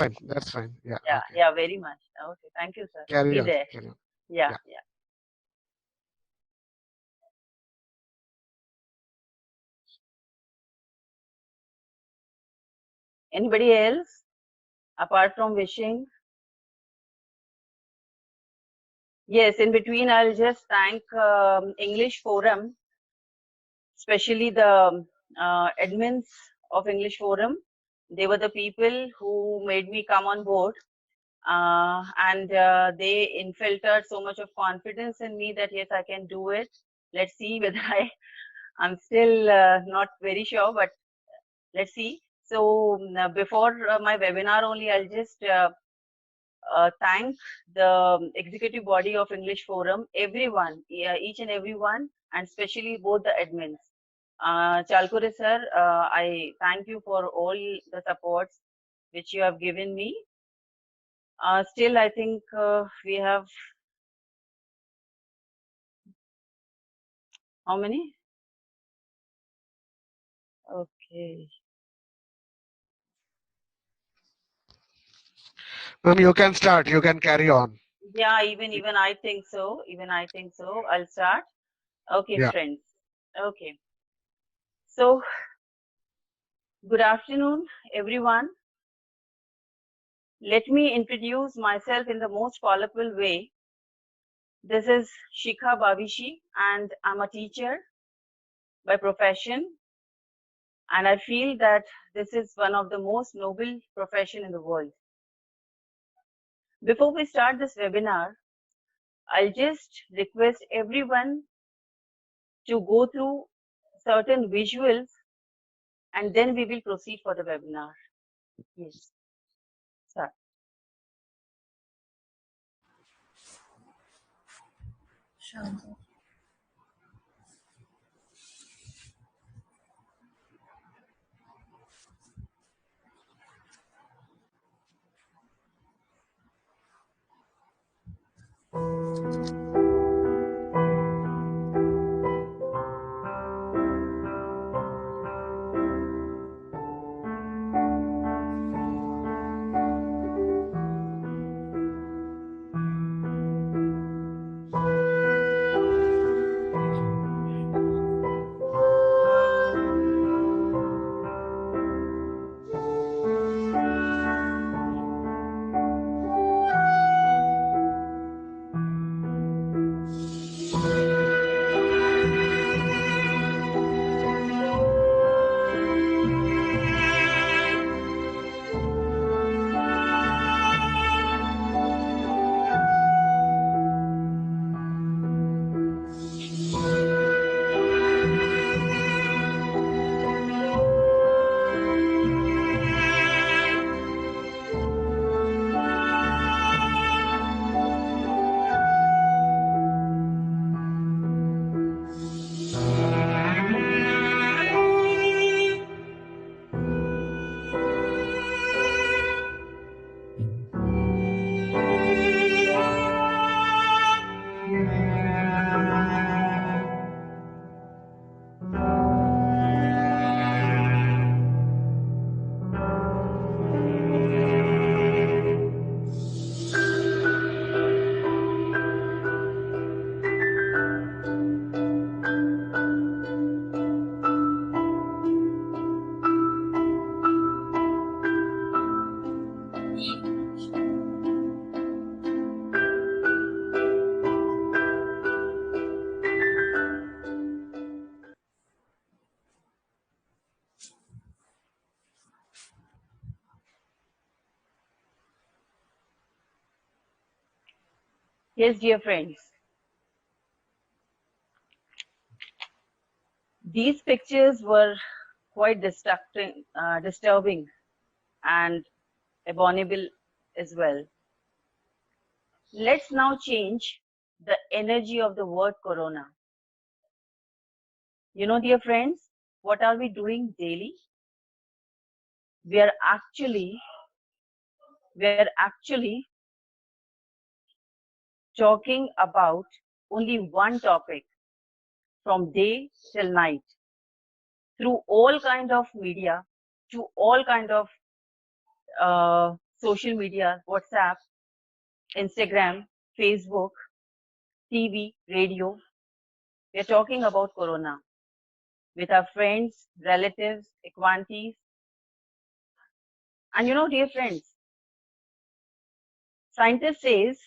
fine. That's fine. Yeah. Yeah, Okay. yeah, very much. Okay, thank you, sir. Carry Be on. there. Carry on. Yeah, Yeah. yeah. Anybody else apart from wishing? Yes, in between, I'll just thank English Forum, especially the admins of English Forum. They were the people who made me come on board, and they infiltrated so much of confidence in me that yes, I can do it. Let's see whether I'm still not very sure, but let's see. So before my webinar only, I'll just thank the executive body of English Forum, everyone, each and everyone, and especially both the admins. Chalkure sir, I thank you for all the supports which you have given me. Still, I think we have, how many? Okay. Ma'am, you can start. You can carry on. Yeah, even I think so. Even I think so. I'll start. Okay, Yeah. friends. Okay. So, good afternoon, everyone. Let me introduce myself in the most colorful way. This is Shikha Bavishi, and I'm a teacher by profession. And I feel that this is one of the most noble profession in the world. Before we start this webinar, I'll just request everyone to go through certain visuals, and then we will proceed for the webinar. Yes, start. Yes, dear friends. These pictures were quite disturbing and abominable as well. Let's now change the energy of the word corona. You know, dear friends, what are we doing daily? We are actually talking about only one topic from day till night through all kind of media, to all kind of social media, WhatsApp, Instagram, Facebook, TV, radio. We are talking about corona with our friends, relatives, acquaintances. And dear friends, scientists says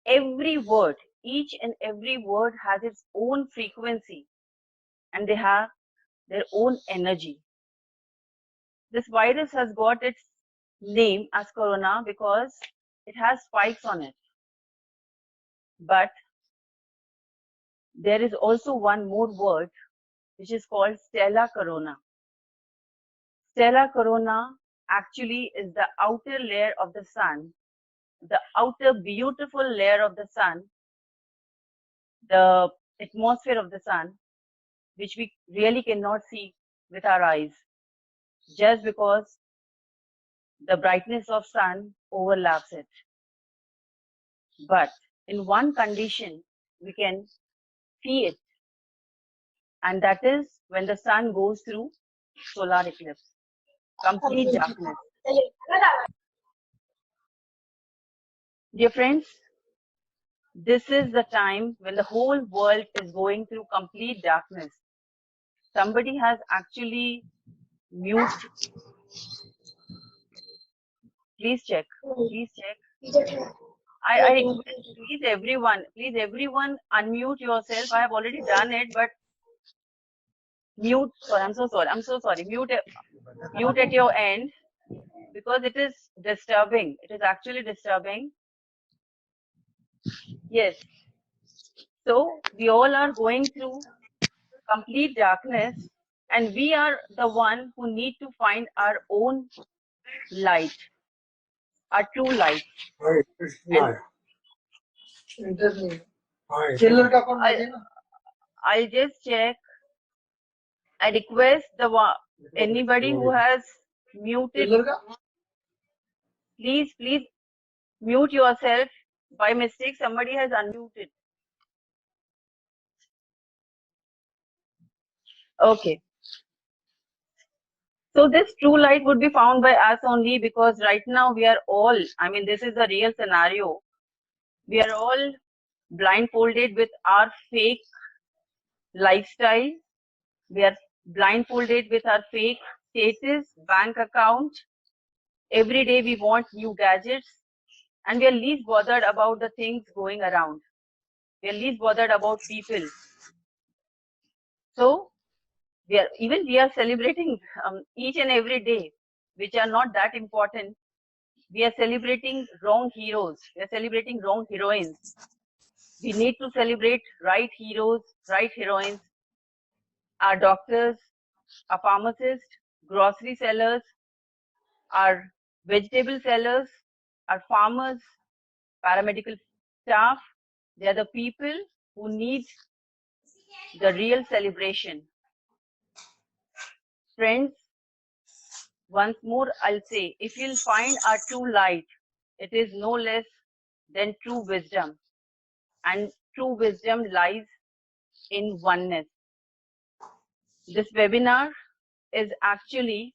every word, each and every word has its own frequency and they have their own energy. This virus has got its name as corona because it has spikes on it. But there is also one more word which is called Stella Corona. Stella Corona actually is the outer layer of the sun, the outer beautiful layer of the sun, the atmosphere of the sun, which we really cannot see with our eyes, just because the brightness of sun overlaps it. But in one condition, we can see it, and that is when the sun goes through solar eclipse, complete darkness. Dear friends, this is the time when the whole world is going through complete darkness. Somebody has actually muted. Please check. Please check. I request, please everyone unmute yourself. I have already done it, but mute. Sorry, I'm so sorry. Mute at your end because it is disturbing. It is actually disturbing. Yes. So we all are going through complete darkness, and we are the one who need to find our own light, our true light. And I'll just check. I request anybody who has muted, please mute yourself. By mistake, somebody has unmuted. Okay. So this true light would be found by us only because right now we are all, this is a real scenario. We are all blindfolded with our fake lifestyle. We are blindfolded with our fake status, bank account. Every day we want new gadgets and we are least bothered about the things going around. We are least bothered about people. So we are celebrating each and every day, which are not that important. We are celebrating wrong heroes. We are celebrating wrong heroines. We need to celebrate right heroes, right heroines, our doctors, our pharmacists, grocery sellers, our vegetable sellers, our farmers, paramedical staff. They are the people who need the real celebration. Friends, once more I'll say, if you'll find our true light, it is no less than true wisdom. And true wisdom lies in oneness. This webinar is actually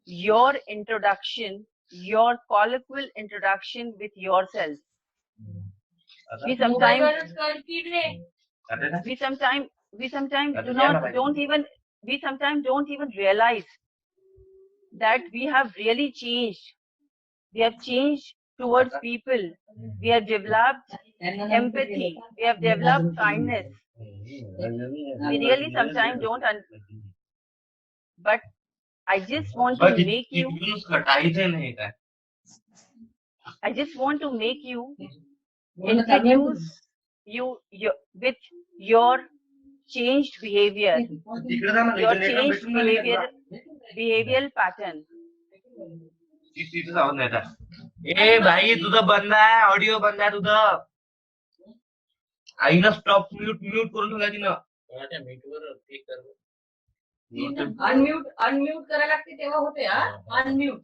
your introduction, your colloquial introduction with yourself. We sometimes don't even realize that we have really changed. We have changed towards people. We have developed empathy. We have developed kindness. We really sometimes don't. But I just want to make you. I just want to make you introduce you with your changed behavior, your changed behavioral pattern. ए भाई तुझं बंद आहे audio बंद आहे तुझं आईनं stop mute करून ठेवला तिनं म्यूटवर क्लिक कर अनम्यूट करायला लागते तेव्हा होते unmute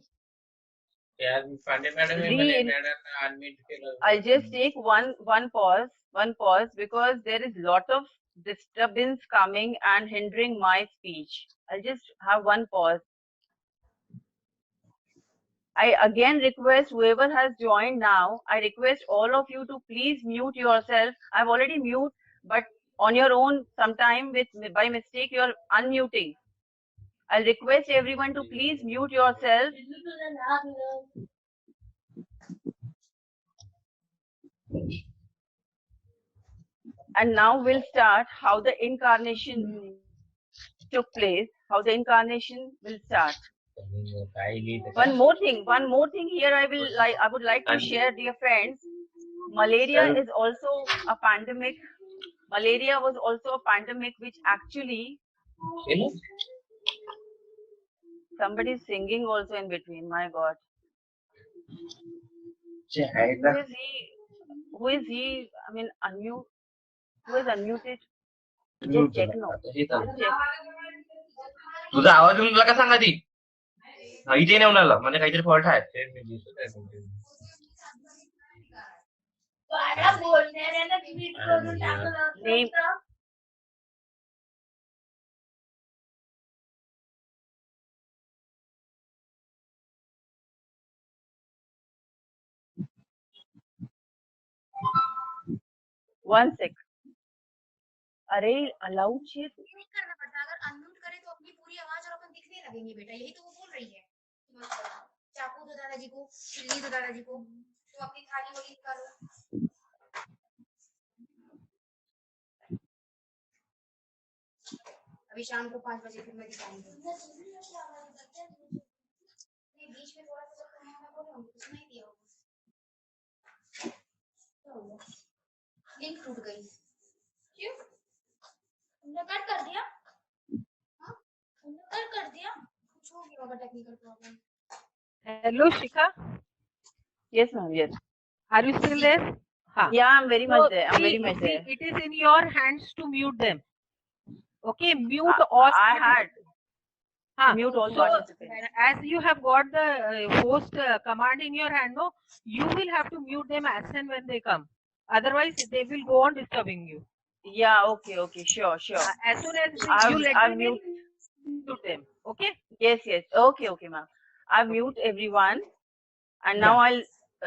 I'll just take one pause because there is lot of disturbance coming and hindering my speech. I'll just have one pause. I again request whoever has joined now, I request all of you to please mute yourself. I've already mute, but on your own, sometime by mistake, you're unmuting. I'll request everyone to please mute yourself. And now we'll start how the incarnation took place, how the incarnation will start. One more thing here I would like to share, dear friends. Malaria is also a pandemic. Malaria was also a pandemic which actually somebody is singing also in between. My God. Who is he? Who is he? I mean, unmute. Who is unmuted? Just check now. Just check. तुझा आवाज येऊन तुला का सांगा ती इथे नाही म्हणाला म्हणजे काहीतरी फॉल्ट आहे Name. One sec. अरे अलाउड चाहिए नहीं करना पड़ता अगर अनम्यूट करे तो अपनी पूरी आवाज और अपन दिखने लगेंगे बेटा यही तो वो बोल रही है चाकू दो दादाजी को छिल्ली दो दादाजी को तो अपनी थाली वाली निकालो अभी शाम को 5 बजे फिर मैं दिखाऊंगी बीच में थोड़ा सा बोले कुछ नहीं दिया लिंक टूट गई क्यों तुमने कट कर दिया हाँ तुमने कट कर दिया कुछ हो गया होगा technical problem Hello, Shikha. Yes, ma'am. Yes. Are you still there? Ha. Yeah, I'm very much there. I'm very much see, there. it is in your hands to mute them. Okay, mute all. I had mute all so, participants. as you have got the host command in your hand, no, you will have to mute them as and when they come. Otherwise, they will go on disturbing you. Yeah. Okay. Okay. Sure. Sure. As soon as you let I'll them in, mute them. Okay. Yes. Yes. Okay. Okay, ma'am. I'll mute everyone, and now I'll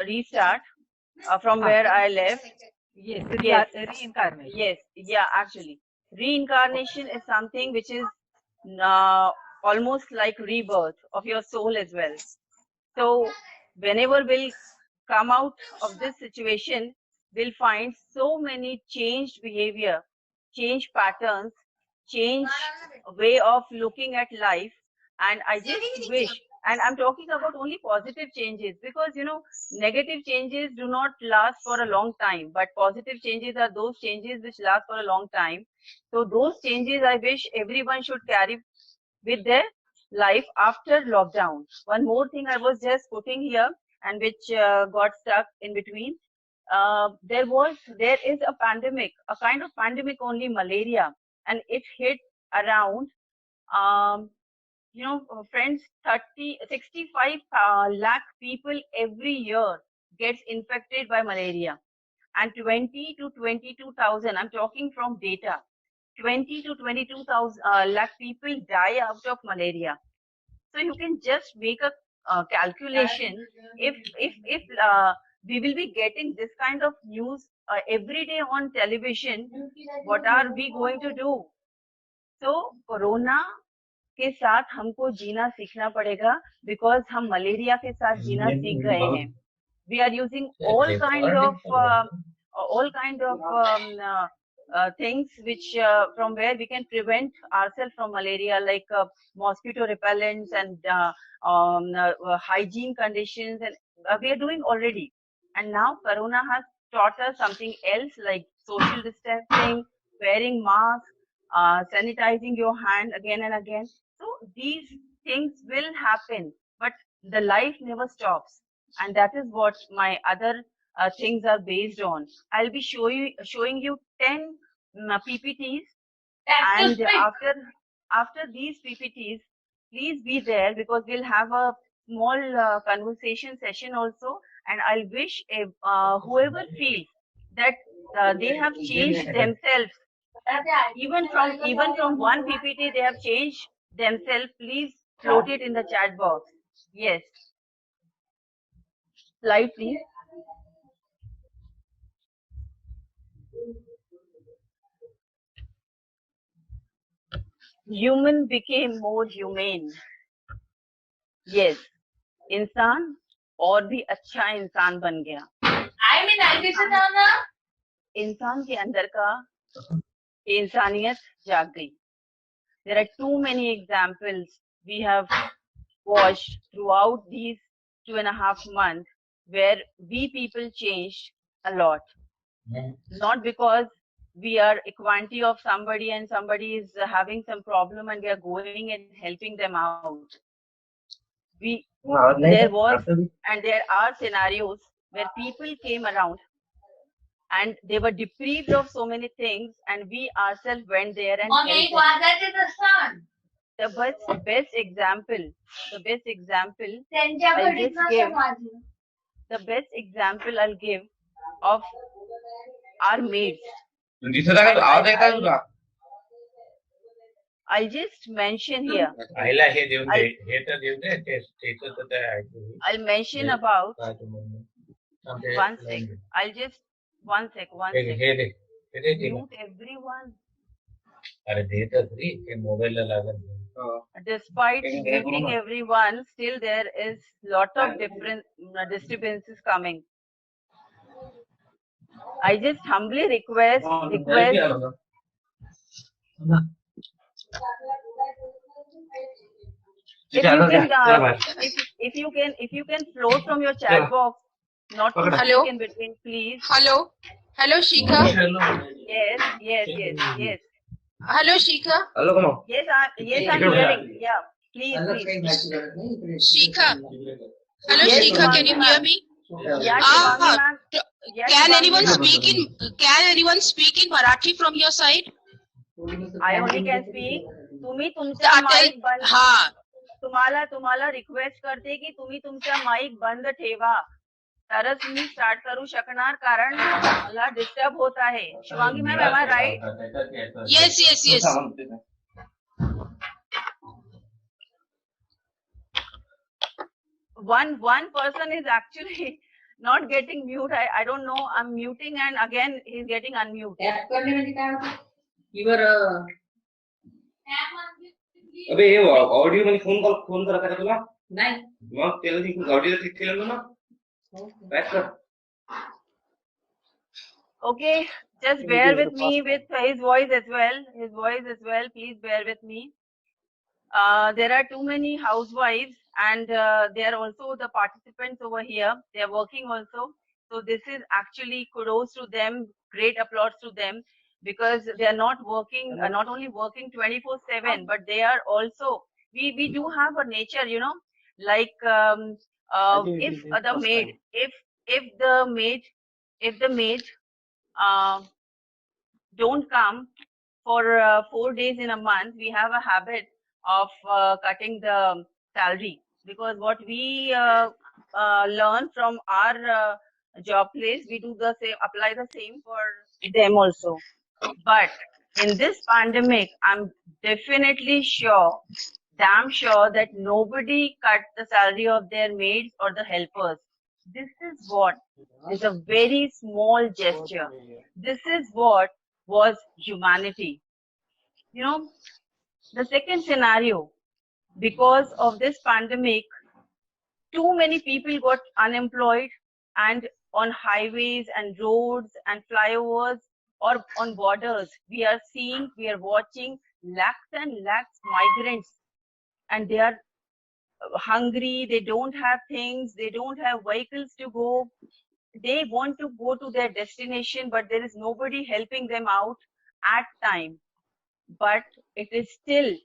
restart from where I left. Yes. Yes. Reincarnation. Yes. Yeah. Actually, reincarnation is something which is almost like rebirth of your soul as well. So whenever we'll come out of this situation, we'll find so many changed behavior, changed patterns, changed way of looking at life. And I just wish, and I'm talking about only positive changes, because negative changes do not last for a long time, but positive changes are those changes which last for a long time. So those changes I wish everyone should carry with their life after lockdown. One more thing I was just putting here, and which got stuck in between. There is a pandemic, a kind of pandemic, only malaria, and it hit around friends, 65 lakh people every year gets infected by malaria, and 20 to 22,000, I'm talking from data, 20 to 22,000 lakh people die out of malaria. So you can just make a calculation. If we will be getting this kind of news every day on television, what are we going to do? So corona के साथ हमको जीना सीखना पड़ेगा, because हम malaria के साथ जीना सीख गए हैं. We are using all kind of things which from where we can prevent ourselves from malaria, like mosquito repellents and hygiene conditions, and we are doing already. And now corona has taught us something else, like social distancing, wearing masks, sanitizing your hand again and again. So these things will happen, but the life never stops, and that is what my other things are based on. I'll be showing you 10 PPTs, and after these PPTs, please be there, because we'll have a small conversation session also, and I'll wish whoever feels that they have changed themselves, even from one PPT they have changed themselves, please float it in the chat box. Yes. Slide, please. Human became more humane. Yes, इंसान और भी अच्छा इंसान बन गया. इंसान के अंदर का इंसानियत जाग गई. There are too many examples we have watched throughout these 2.5 months where we people changed a lot. Not because we are a quantity of somebody and somebody is having some problem and we are going and helping them out. There was and there are scenarios where people came around and they were deprived of so many things and we ourselves went there and helped them. The best example I'll give of our maids. I'll just mention here. I'll mention about one sec. I'll just one sec. Mute everyone. Despite muting everyone, still there is lot of different disturbances coming. I just humbly request if you can float from your chat box, not to speak in between, please. Hello, Shikha. Yes. Hello, Shikha. Yes, I'm hearing. Yeah, please. Shikha. Hello, Yes, Shikha. Can you hear me? Yeah, Shivangi ma'am. Yes, Can Shivangi anyone ma'am. speak in Marathi from your side? I only can speak. तुम्ही तुमचा mike बंद. हाँ. तुम्हाला request करते की तुम्ही तुमचा mike बंद ठेवा. तरच मी स्टार्ट करू शकणार कारण मला डिस्टर्ब होत आहे. Shivangi ma'am, am I right? Yes. One person is actually not getting mute. I don't know. I'm muting and again he's getting unmute. अबे हे ऑडिओ मध्ये फोन करा का तुला? नाही. मग त्याला ती ऑडिओ क्लिक केलं ना? बॅक कर. Okay, just bear with me with his voice as well. Please bear with me. There are too many housewives and they are also the participants over here. They are working also. So this is actually kudos to them, great applause to them because they are not working, not only working 24/7, but they are also, we do have a nature, like if the maid don't come for 4 days in a month, we have a habit of cutting the salary because what we learn from our job place, we do the same, apply the same for them also. But in this pandemic, I'm definitely sure, damn sure that nobody cut the salary of their maids or the helpers. This is what is a very small gesture. This is what was humanity. The second scenario, because of this pandemic, too many people got unemployed and on highways and roads and flyovers or on borders, we are watching lakhs and lakhs migrants and they are hungry, they don't have things, they don't have vehicles to go. They want to go to their destination, but there is nobody helping them out at time. But it is still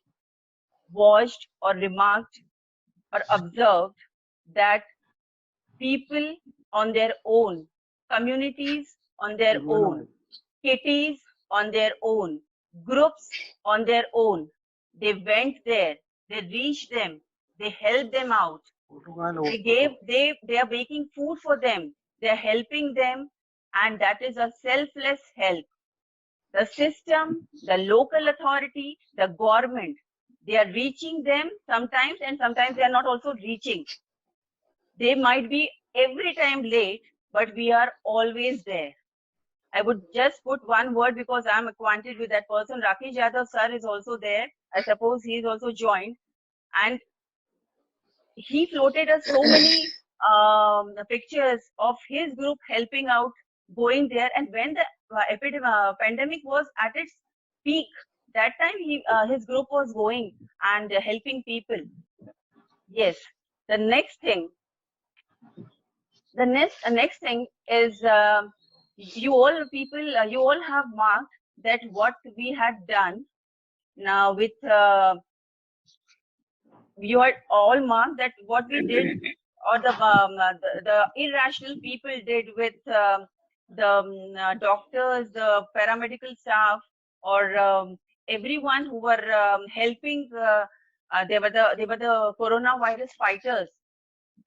watched or remarked or observed that people on their own, communities on their own, kitties on their own, groups on their own, they went there, they reached them, they helped them out. They are making food for them, they are helping them, and that is a selfless help. The system, the local authority, the government, they are reaching them sometimes and sometimes they are not also reaching. They might be every time late, but we are always there. I would just put one word because I'm acquainted with that person. Rakesh Yadav sir is also there. I suppose he is also joined. And he floated us so many pictures of his group helping out, going there. And when the pandemic was at its peak, that time his group was going and helping people. Yes. The next thing is you all people, you all have marked that what we had done now with you had all marked that what we did or the irrational people did with the doctors, the paramedical staff, or everyone who were helping. They were the coronavirus fighters,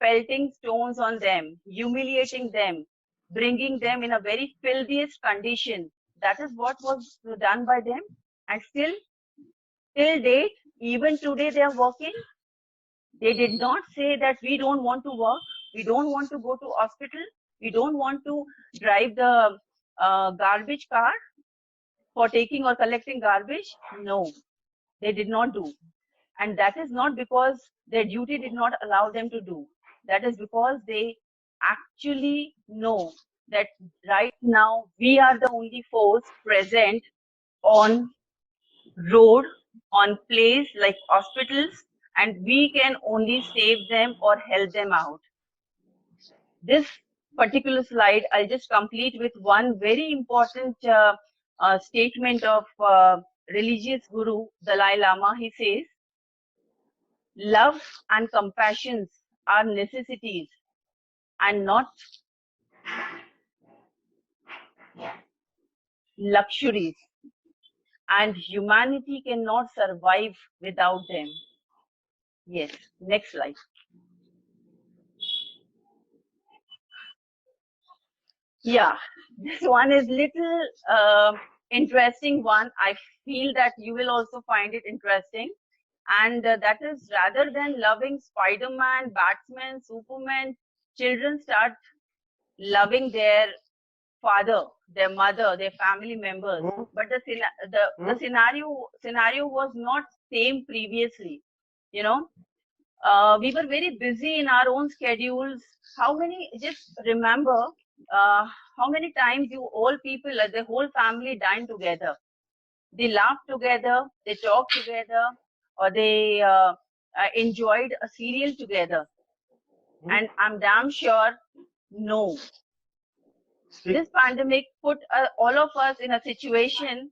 pelting stones on them, humiliating them, bringing them in a very filthiest condition. That is what was done by them, and still till date, even today, they are working. They did not say that we don't want to work, we don't want to go to hospital, we don't want to drive the garbage car for taking or collecting garbage. No, they did not do. And that is not because their duty did not allow them to do. That is because they actually know that right now we are the only force present on road, on place like hospitals, and we can only save them or help them out. This particular slide, I'll just complete with one very important statement of religious guru Dalai Lama. He says, love and compassion are necessities and not luxuries, and humanity cannot survive without them. Yes, next slide. Yeah, this one is little interesting one. I feel that you will also find it interesting. And that is, rather than loving Spider-Man, Batman, Superman, children start loving their father, their mother, their family members. But the scenario was not same previously. You know, we were very busy in our own schedules. Just remember how many times you all people, like the whole family, dined together. They laughed together, they talked together, or they enjoyed a serial together. And I'm damn sure, no. This pandemic put all of us in a situation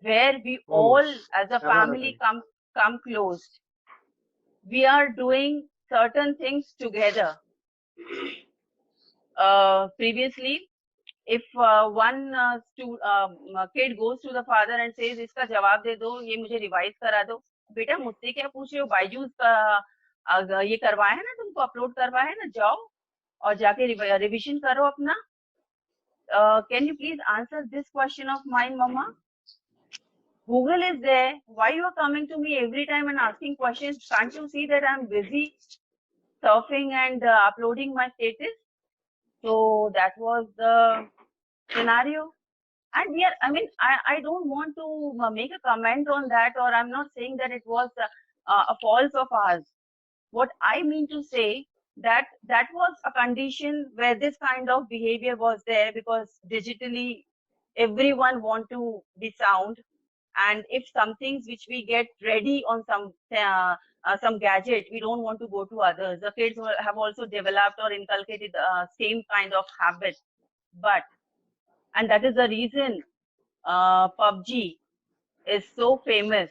where we all, as a family, come close. We are doing certain things together. Previously, if one kid goes to the father and says, "इसका जवाब दे दो, ये मुझे revise करा दो," बेटा मुझसे क्या पूछ रहे हो? बायजूस का ये करवाया है ना, तुमको अपलोड करवाया है ना, जाओ और जाके रिविजन करो अपना. Can you please answer this question of mine, Mama? Google is there. Why you are coming to me every time and asking questions? Can't you see that I'm busy surfing and uploading my status? So that was the scenario. And I don't want to make a comment on that, or I'm not saying that it was a fault of ours. What I mean to say that was a condition where this kind of behavior was there, because digitally everyone want to be sound, and if some things which we get ready on some gadget, we don't want to go to others. The kids have also developed or inculcated same kind of habit, and that is the reason PUBG is so famous.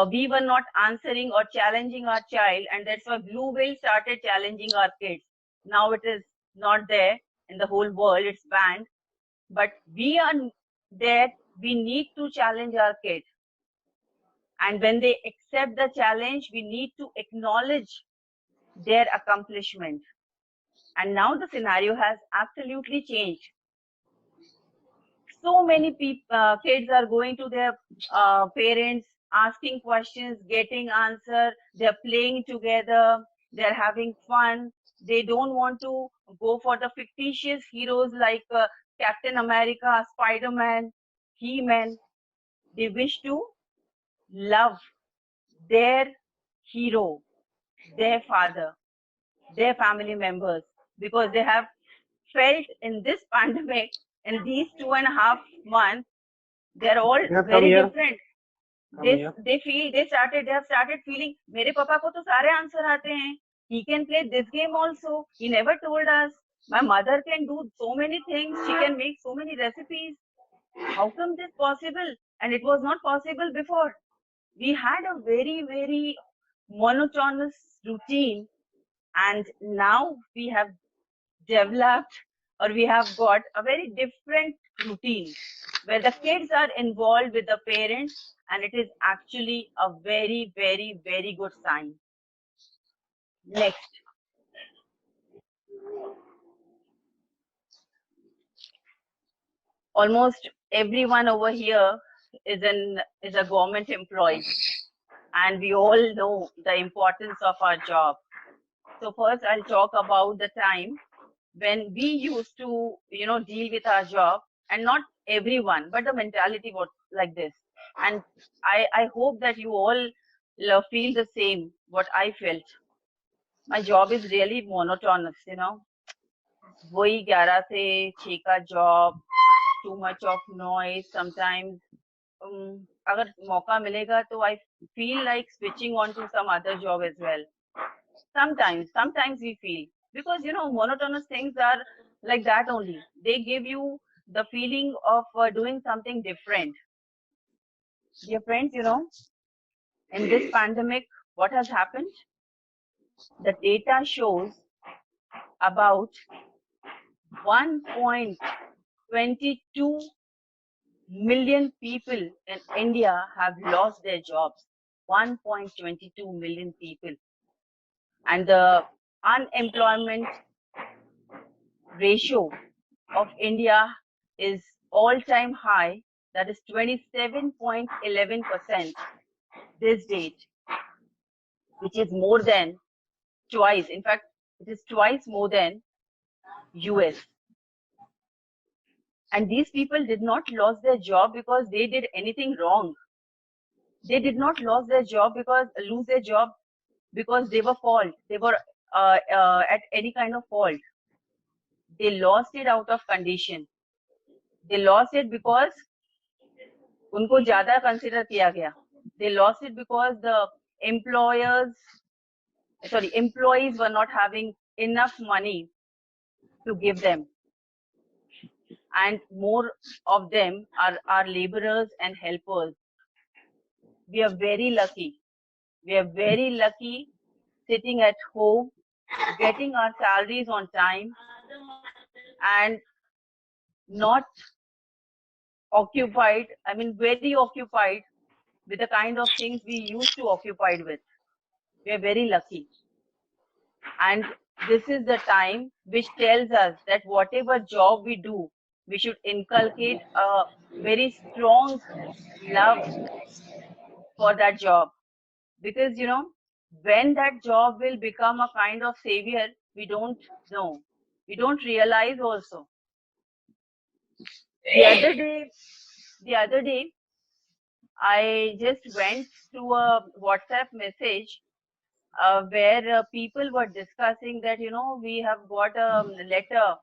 We were not answering or challenging our child, and that's why Blue Whale started challenging our kids. Now it is not there in the whole world, it's banned. But we are there, we need to challenge our kids. And when they accept the challenge, we need to acknowledge their accomplishment. And now the scenario has absolutely changed. So many kids are going to their parents, asking questions, getting answer. They're playing together. They're having fun. They don't want to go for the fictitious heroes like Captain America, Spider-Man, He-Man. They wish to love their hero, their father, their family members, because they have felt in this pandemic, in these 2.5 months, they're all very different. They have started feeling, मेरे पापा को तो सारे answer आते हैं. He can play this game also. He never told us. My mother can do so many things. She can make so many recipes. How come this possible? And it was not possible before. We had a very, very monotonous routine, and now we have developed, or we have got a very different routine where the kids are involved with the parents, and it is actually a very, very, very good sign. Next. Almost everyone over here is a government employee, and we all know the importance of our job. So first I'll talk about the time when we used to, deal with our job, and not everyone, but the mentality was like this. And I hope that you all feel the same, what I felt. My job is really monotonous, वही 11 से 6 का job, too much of noise. Sometimes अगर मौका मिलेगा तो I feel like switching on to some other job as well. Sometimes we feel, because monotonous things are like that only. They give you the feeling of doing something different. Dear friends, in this pandemic, what has happened? The data shows about 1.22 million people in India have lost their jobs. 1.22 million people. And the unemployment ratio of India is all-time high, that is 27.11% this date, which is more than twice. In fact, it is twice more than US. And these people did not lose their job because they did anything wrong. They did not lose their job because they were fault. They were at any kind of fault. They lost it out of condition. They lost it because उनको ज़्यादा consider किया गया. They lost it because the employees were not having enough money to give them. And more of them are laborers and helpers. We are very lucky. We are very lucky sitting at home, getting our salaries on time, and not occupied, very occupied with the kind of things we used to occupied with. We are very lucky. And this is the time which tells us that whatever job we do, we should inculcate a very strong love for that job. Because, when that job will become a kind of savior, we don't know. We don't realize also. The other day, I just went to a WhatsApp message where people were discussing that, we have got a letter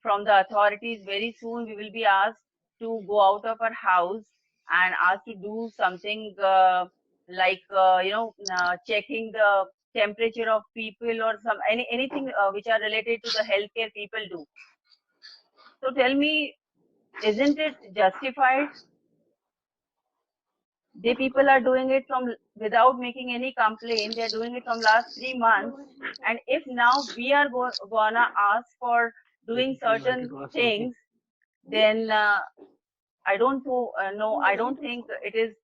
from the authorities. Very soon we will be asked to go out of our house and asked to do something checking the temperature of people, or anything which are related to the healthcare people do. So tell me, isn't it justified? The people are doing it without making any complaint. They're doing it from last 3 months. And if now we are gonna ask for doing certain things, then I don't know. I don't think it is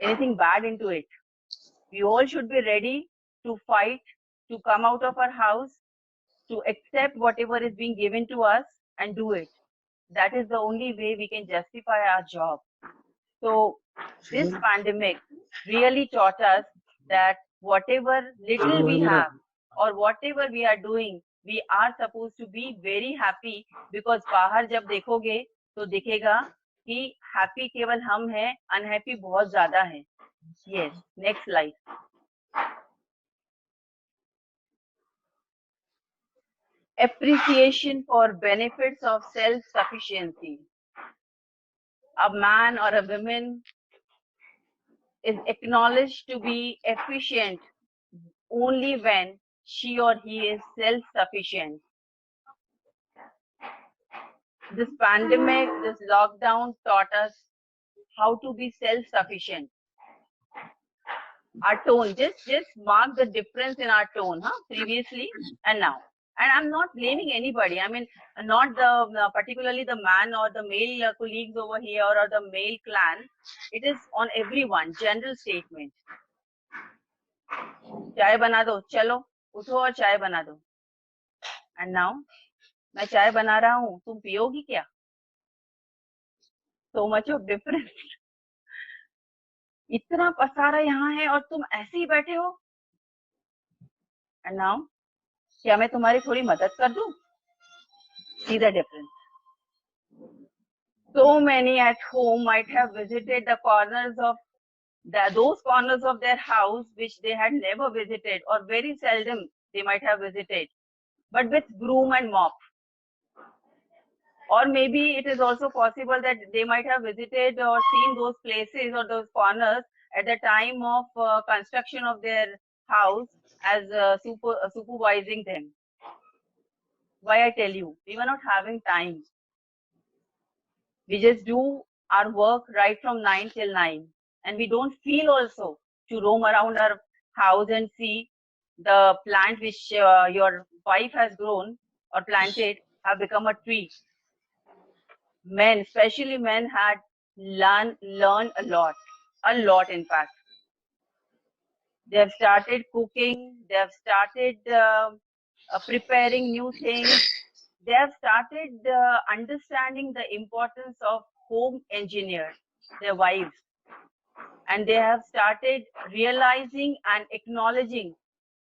anything bad into it. We all should be ready to fight, to come out of our house, to accept whatever is being given to us and do it. That is the only way we can justify our job. So this pandemic really taught us that whatever little we have or whatever we are doing, we are supposed to be very happy, because बाहर जब देखोगे तो दिखेगा कि happy केवल हम हैं, unhappy बहुत ज़्यादा हैं. Yes, next slide. Appreciation for benefits of self-sufficiency. A man or a woman is acknowledged to be efficient only when she or he is self-sufficient. This pandemic, this lockdown taught us how to be self-sufficient. Our tone, just mark the difference in our tone, previously and now. And I'm not blaming anybody. I mean, not the particularly the man or the male colleagues over here or the male clan. It is on everyone. General statement. चाय बना दो, चलो उठो और चाय बना दो. And now, मैं चाय बना रहा हूँ, तुम पियोगी क्या? So much of difference. इतना पसारा यहाँ है और तुम ऐसे ही बैठे हो. And now, क्या मैं तुम्हारी थोड़ी मदद कर दूं? See the difference. So many at home might have visited the corners of those corners of their house which they had never visited, or very seldom they might have visited, but with broom and mop. Or maybe it is also possible that they might have visited or seen those places or those corners at the time of construction of their house as supervising them. Why I tell you, we were not having time. We just do our work right from 9 till 9. And we don't feel also to roam around our house and see the plant which your wife has grown or planted have become a tree. Men, especially men, had learned a lot in fact. They have started cooking, they have started preparing new things. They have started understanding the importance of home engineer, their wives. And they have started realizing and acknowledging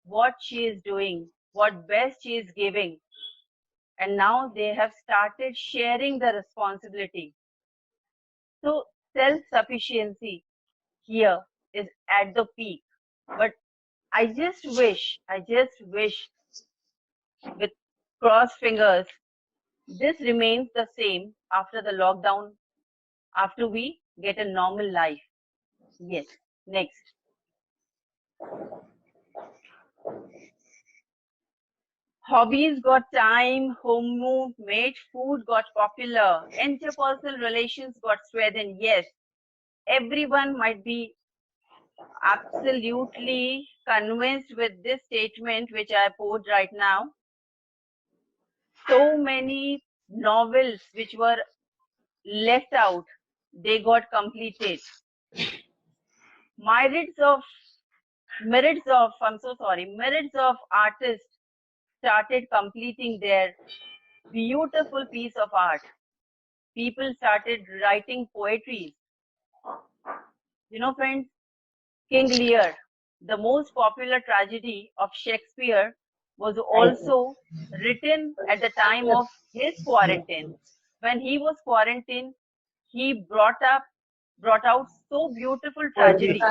what she is doing, what best she is giving. And now they have started sharing the responsibility. So self-sufficiency here is at the peak. But I just wish with crossed fingers, this remains the same after the lockdown, after we get a normal life. Yes, next. Hobbies got time, home moved, made food got popular, interpersonal relations got strengthened. Yes, everyone might be absolutely convinced with this statement which I posed right now. So many novels which were left out, they got completed. Myriads of artists started completing their beautiful piece of art. People started writing poetry. You know, friends, King Lear, the most popular tragedy of Shakespeare, was also written at the time of his quarantine. When he was quarantined, he brought out so beautiful tragedy.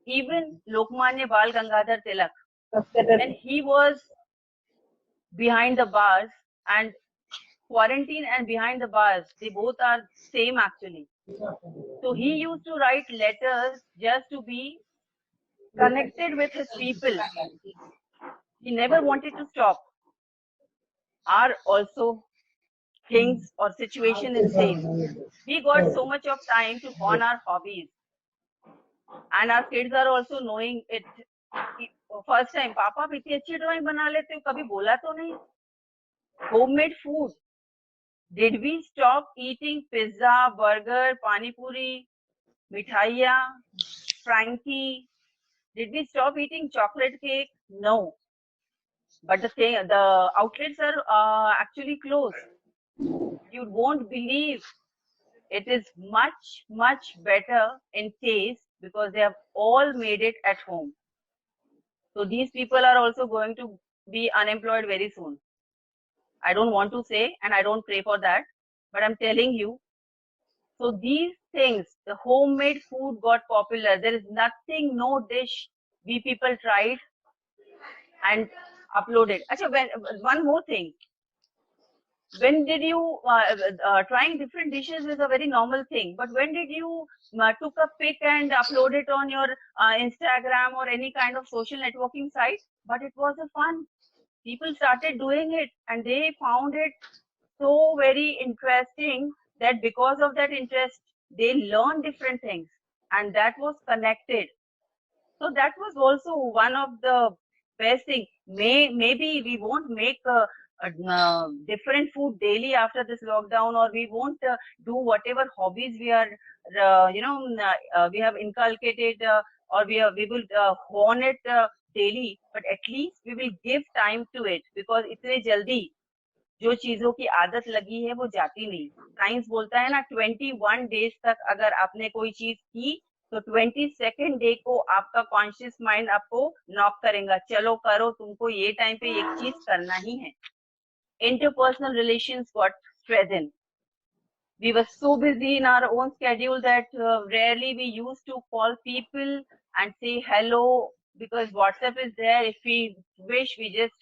Even Lokmanya Bal Gangadhar Tilak, when he was behind the bars, and quarantine and behind the bars, they both are same actually. So he used to write letters just to be connected with his people. He never wanted to stop. Our also things or situation is same. We got so much of time to hone our hobbies. And our kids are also knowing it. First time, पापा आप इतनी अच्छी drawing बना लेते हो, कभी बोला तो नहीं? Homemade food. Did we stop eating pizza, burger, pani puri, mithaiya, Frankie? Did we stop eating chocolate cake? No. But the outlets are actually closed. You won't believe it is much, much better in taste because they have all made it at home. So these people are also going to be unemployed very soon. I don't want to say, and I don't pray for that, but I'm telling you. So these things, the homemade food got popular. There is nothing, no dish we people tried and uploaded. Achha, one more thing. When did you, trying different dishes is a very normal thing, but when did you took a pic and upload it on your Instagram or any kind of social networking site? But it was a fun. People started doing it and they found it so very interesting that because of that interest, they learned different things and that was connected. So that was also one of the best thing. Maybe we won't make different food daily after this lockdown, or we won't do whatever hobbies we are, we have inculcated, or we will hone it daily. But at least we will give time to it, because इतने जल्दी जो चीजों की आदत लगी है वो जाती नहीं. साइंस बोलता है ना 21 डेज तक अगर आपने कोई चीज की तो 22nd डे को आपका कॉन्शियस माइंड आपको नॉक करेगा, चलो करो, तुमको ये टाइम पे एक चीज करना ही है. Interpersonal relations got strengthened. We were so busy in our own schedule that rarely we used to call people and say hello, because WhatsApp is there. If we wish, we just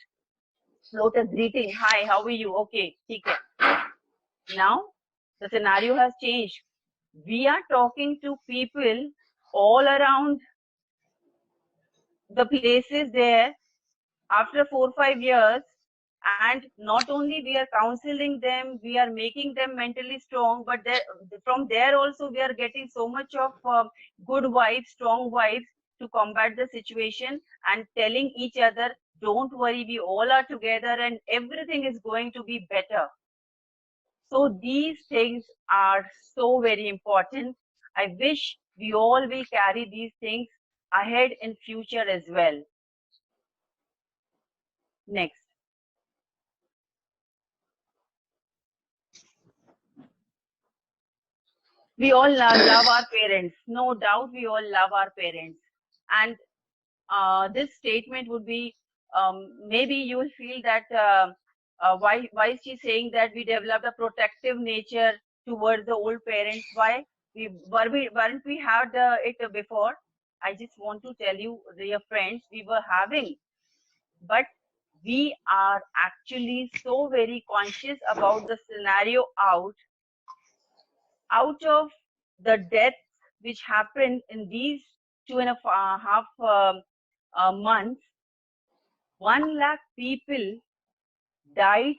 float a greeting. Hi, how are you? Okay, ठीक है. Now the scenario has changed. We are talking to people all around the places there after 4-5 years, and not only we are counseling them, we are making them mentally strong, but from there also we are getting so much of good vibes, strong vibes to combat the situation, and telling each other, don't worry, we all are together and everything is going to be better. So these things are so very important. I wish we all will carry these things ahead in future as well. Next. We all love our parents. No doubt we all love our parents. And this statement would be, maybe you will feel that why is she saying that we developed a protective nature towards the old parents? Why? Weren't we had it before? I just want to tell you, dear friends, we were having, but we are actually so very conscious about the scenario out of the deaths which happened in these 2.5 months. 1 lakh people died.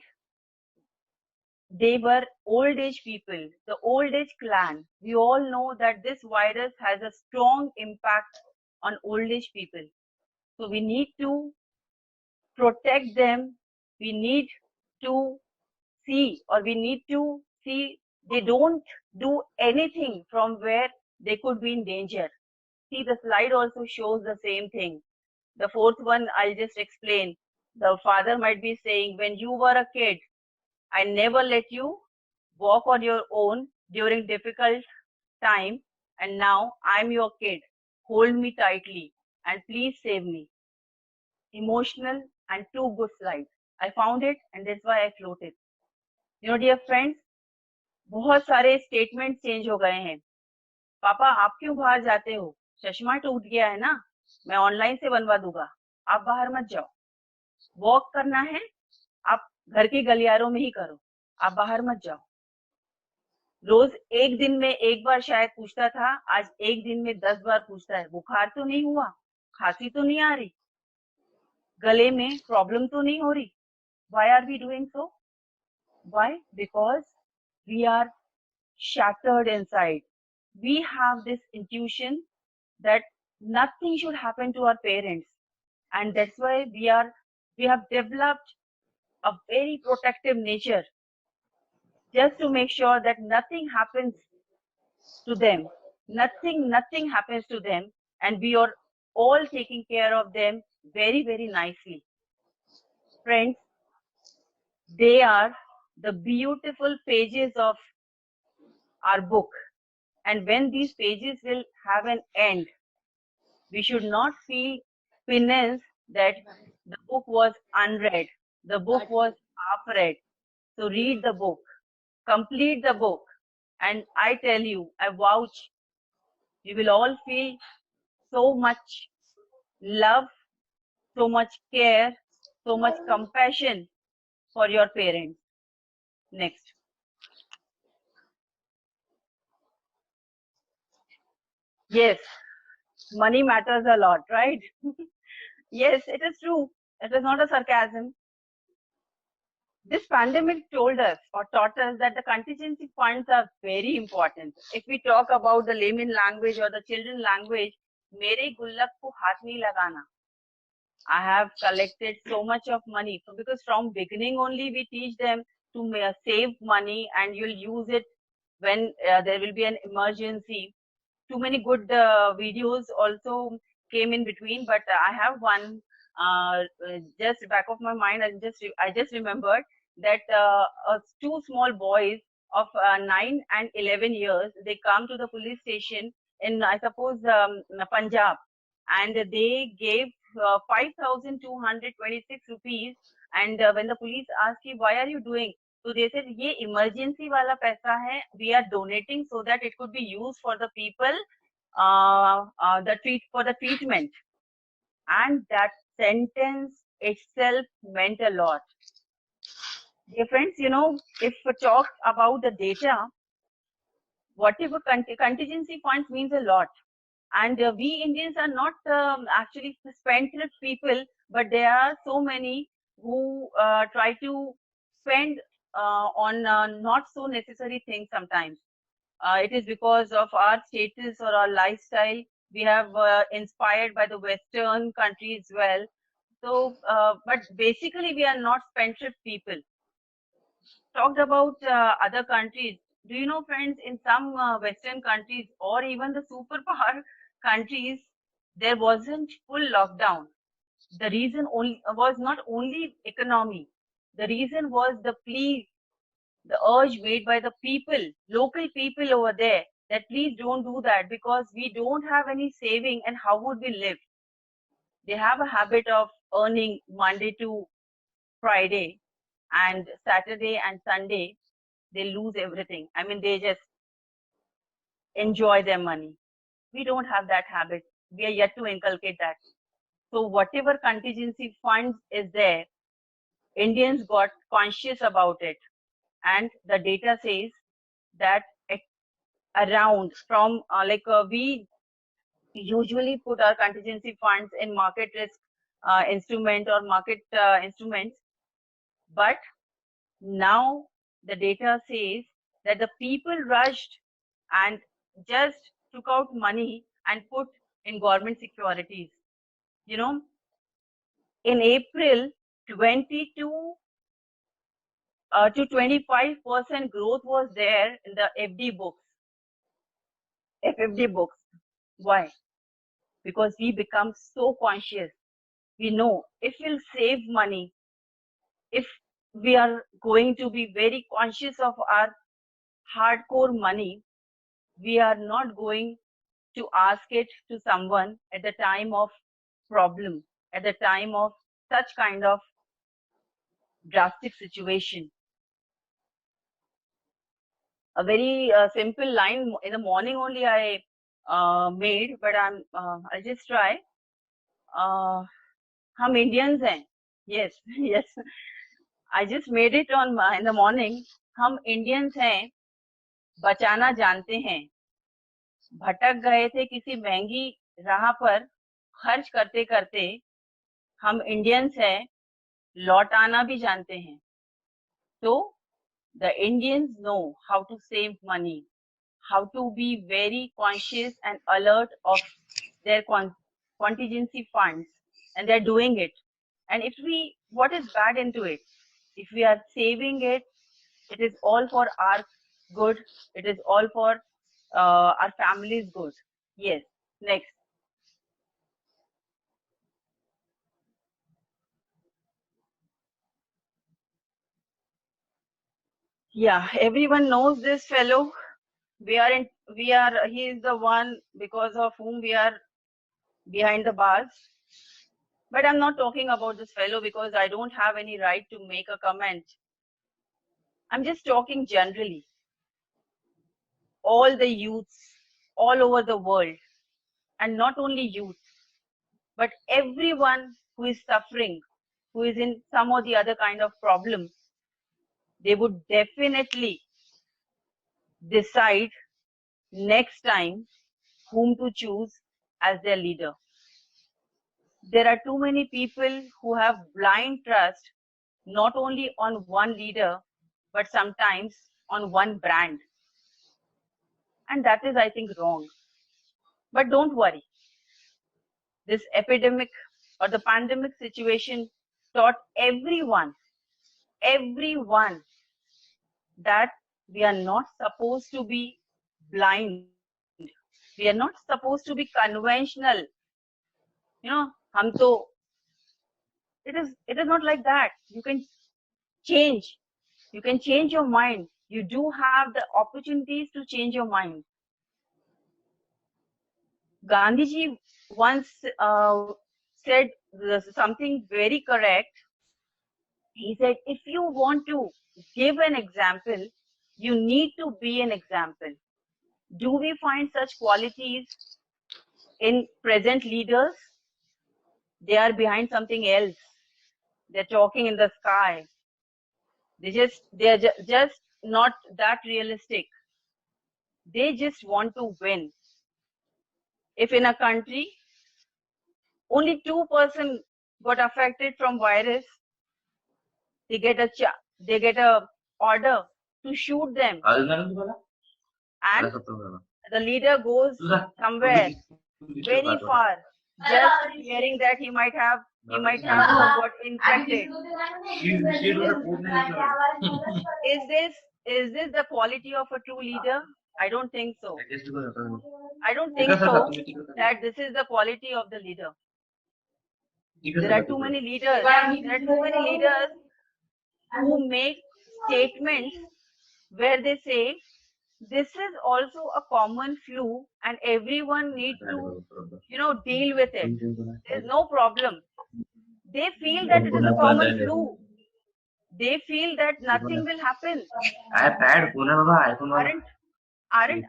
They were old age people, the old age clan. We all know that this virus has a strong impact on old age people. So we need to protect them. We need to see, they don't do anything from where they could be in danger. See, the slide also shows the same thing. The fourth one, I'll just explain. The father might be saying, when you were a kid, I never let you walk on your own during difficult time, and now I'm your kid. Hold me tightly and please save me. Emotional and two good slides. I found it and that's why I floated. You know, dear friends, बहुत सारे statement change हो गए हैं. पापा आप क्यों बाहर जाते हो? चश्मा टूट गया है ना, मैं ऑनलाइन से बनवा दूंगा, आप बाहर मत जाओ. वॉक करना है, आप घर के गलियारों में ही करो, आप बाहर मत जाओ. रोज एक दिन में एक बार शायद पूछता था, आज एक दिन में 10 बार पूछता है, बुखार तो नहीं हुआ, खांसी तो नहीं आ रही, गले में प्रॉब्लम तो नहीं हो रही. Why are we doing so? Why? Because we are shattered inside. We have this intuition that nothing should happen to our parents, and that's why we have developed a very protective nature, just to make sure that nothing happens to them. Nothing happens to them, and we are all taking care of them very, very nicely. Friends, they are the beautiful pages of our book, and when these pages will have an end, we should not feel penance that the book was unread, the book was half read. So read the book, complete the book, and I tell you, I vouch, you will all feel so much love, so much care, so much compassion for your parents. Next. Yes, money matters a lot, right? Yes, it is true. It is not a sarcasm. This pandemic told us or taught us that the contingency funds are very important. If we talk about the layman language or the children language, mere gullak ko haath nahi lagana. I have collected so much of money because from beginning only we teach them to save money and you'll use it when there will be an emergency. Too many good videos also came in between, but I have one just back of my mind. I just remembered that two small boys of 9 and 11 years, they come to the police station in, I suppose, Punjab, and they gave 5,226 rupees. And when the police asked him, why are you doing? So they said, ये emergency वाला पैसा है. We are donating so that it could be used for the people, for the treatment. And that sentence itself meant a lot. Dear friends, you know, if we talk about the data, whatever contingency funds means a lot. And we Indians are not actually spendthrift people, but there are so many who try to spend on not so necessary things sometimes. It is because of our status or our lifestyle. We have inspired by the Western countries as well. So, but basically we are not spendthrift people. Talked about other countries. Do you know, friends, in some Western countries or even the superpower countries, there wasn't full lockdown. The reason was not only economy. The reason was the plea, the urge made by the people, local people over there, that please don't do that because we don't have any saving and how would we live? They have a habit of earning Monday to Friday, and Saturday and Sunday, they lose everything. I mean, they just enjoy their money. We don't have that habit. We are yet to inculcate that. So whatever contingency funds is there, Indians got conscious about it. And the data says that around from we usually put our contingency funds in market risk instrument or market instruments. But now the data says that the people rushed and just took out money and put in government securities. You know, in April, 22 to 25% growth was there in the FD books. FFD books. Why? Because we become so conscious. We know if we'll save money, if we are going to be very conscious of our hardcore money, we are not going to ask it to someone at the time of problem, at the time of such kind of drastic situation. A very simple line in the morning only I made, but I'll just try. हम Indians हैं. Yes, yes. I just made it in the morning. हम Indians हैं, बचाना जानते हैं. भटक गए थे किसी महंगी राह पर, खर्च करते करते. हम Indians हैं, लौटाना भी जानते हैं. So, the Indians know how to save money, how to be very conscious and alert of their contingency funds, and they're doing it. And what is bad into it? If we are saving it, it is all for our good. It is all for our family's good. Yes. Next. Yeah, everyone knows this fellow. He is the one because of whom we are behind the bars. But I'm not talking about this fellow because I don't have any right to make a comment. I'm just talking generally. All the youths all over the world, and not only youth, but everyone who is suffering, who is in some or the other kind of problem, they would definitely decide next time whom to choose as their leader. There are too many people who have blind trust not only on one leader, but sometimes on one brand. And that is, I think, wrong. But don't worry. This epidemic or the pandemic situation taught everyone that we are not supposed to be blind. We are not supposed to be conventional. You know, it is not like that. You can change. You can change your mind. You do have the opportunities to change your mind. Gandhiji once said something very correct. He said, if you want to give an example, you need to be an example. Do we find such qualities in present leaders? They are behind something else. They're talking in the sky. They're just not that realistic. They just want to win. If in a country only 2% got affected from virus, they get a order to shoot them, and the leader goes somewhere very far, just hearing that he might have got infected. Is this the quality of a true leader? I don't think so. I don't think so that this is the quality of the leader. There are too many leaders. There are too many leaders who make statements where they say this is also a common flu and everyone needs to, deal with it. There's no problem. They feel that it is a common flu. They feel that nothing will happen. Aren't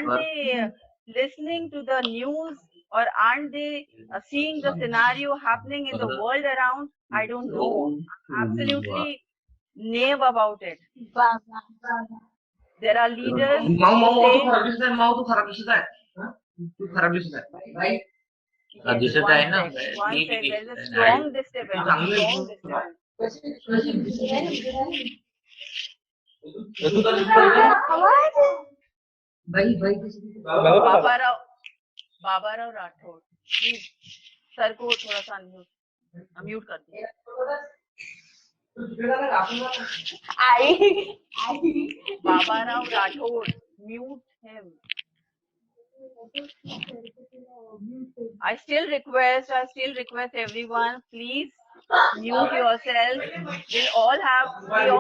they listening to the news, or aren't they seeing the scenario happening in the world around? I don't know. Absolutely naive about it. There are leaders who say, yes, one sec, there is a strong disturbance. Baba Rao Rathore, please sir को थोड़ा सा unmute कर दीजिए. Baba Rao Rathod, mute him. I still request everyone, please mute yourself. We all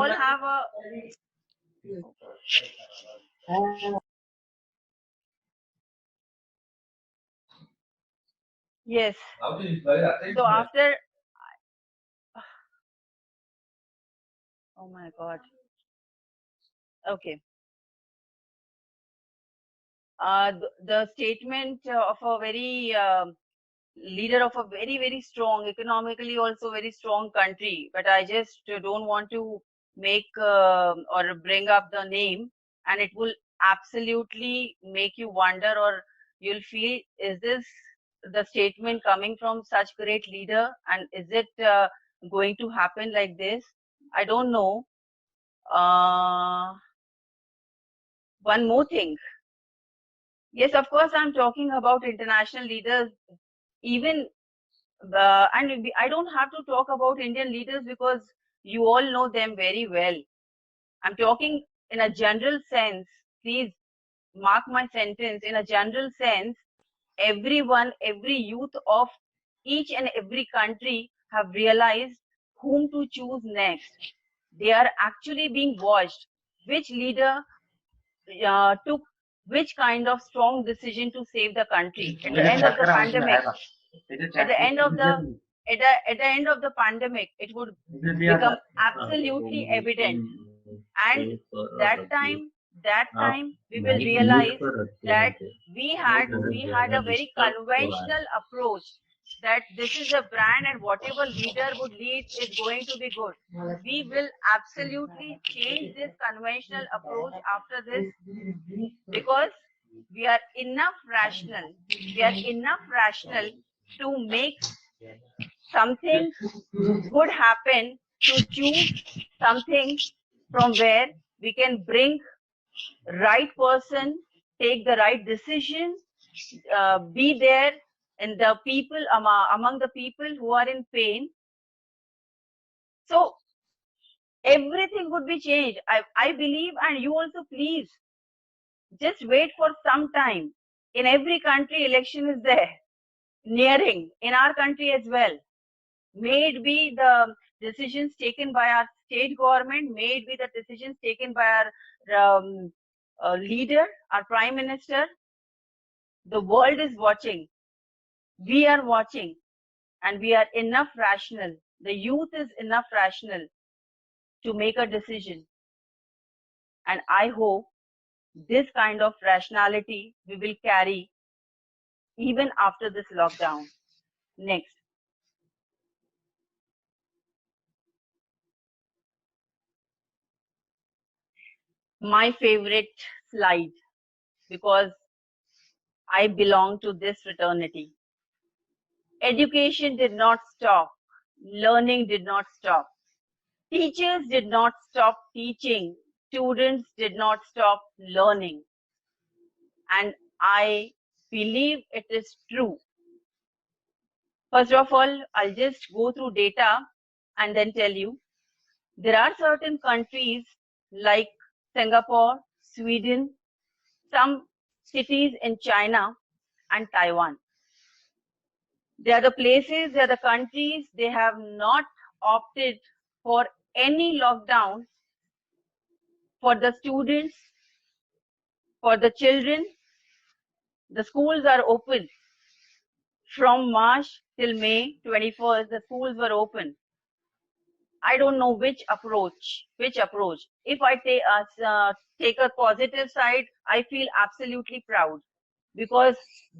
have a. Yes. So after. Oh my God. Okay. The statement of a very leader of a very, very strong, economically also very strong country, but I just don't want to make or bring up the name, and it will absolutely make you wonder, or you'll feel, is this the statement coming from such great leader, and is it going to happen like this? I don't know. One more thing. Yes, of course, I'm talking about international leaders. Even and I don't have to talk about Indian leaders because you all know them very well. I'm talking in a general sense. Please mark my sentence. In a general sense, everyone, every youth of each and every country have realized whom to choose next. They are actually being watched. Which leader took which kind of strong decision to save the country at the end of the pandemic? At the end of the at the end of the pandemic, it would become absolutely evident, and that time we will realize that we had a very conventional approach, that this is a brand and whatever leader would lead is going to be good. We will absolutely change this conventional approach after this, because we are enough rational to make something good happen, to choose something from where we can bring right person, take the right decision, be there in the people, among the people who are in pain. So everything would be changed. I believe, and you also, please just wait for some time. In every country, election is there, nearing. In our country as well. May it be the decisions taken by our state government, may it be the decisions taken by our leader, our prime minister. The world is watching. We are watching, and we are enough rational. The youth is enough rational to make a decision. And I hope this kind of rationality we will carry even after this lockdown. Next. My favorite slide, because I belong to this fraternity. Education did not stop. Learning did not stop. Teachers did not stop teaching. Students did not stop learning. And I believe it is true. First of all, I'll just go through data and then tell you. There are certain countries like Singapore, Sweden, some cities in China and Taiwan. They are the places, they are the countries, they have not opted for any lockdown for the students, for the children. The schools are open. From March till May 21st, the schools were open. I don't know which approach. If I take a positive side, I feel absolutely proud, because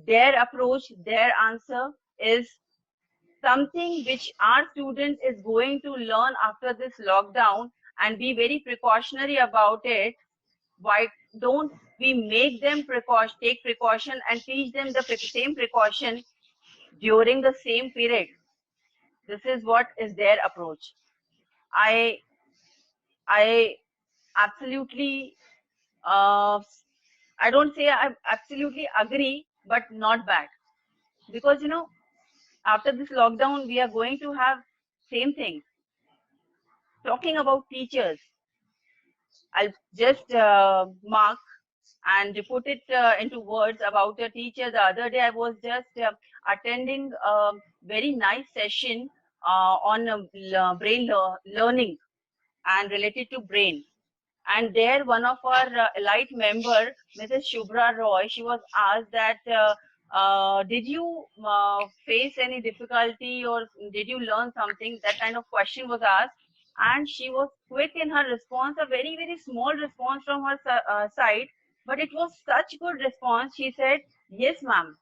their approach, their answer is something which our student is going to learn after this lockdown, and be very precautionary about it. Why don't we make them take precaution and teach them the same precaution during the same period? This is what is their approach. I absolutely, I don't say I absolutely agree, but not bad. Because, after this lockdown, we are going to have same thing. Talking about teachers, I'll just mark and put it into words about a teacher. The other day, I was just attending a very nice session on brain learning and related to brain. And there, one of our elite member, Mrs. Shubhra Roy, she was asked that, did you face any difficulty, or did you learn something? That kind of question was asked. And she was quick in her response, a very, very small response from her side. But it was such good response. She said, yes, ma'am.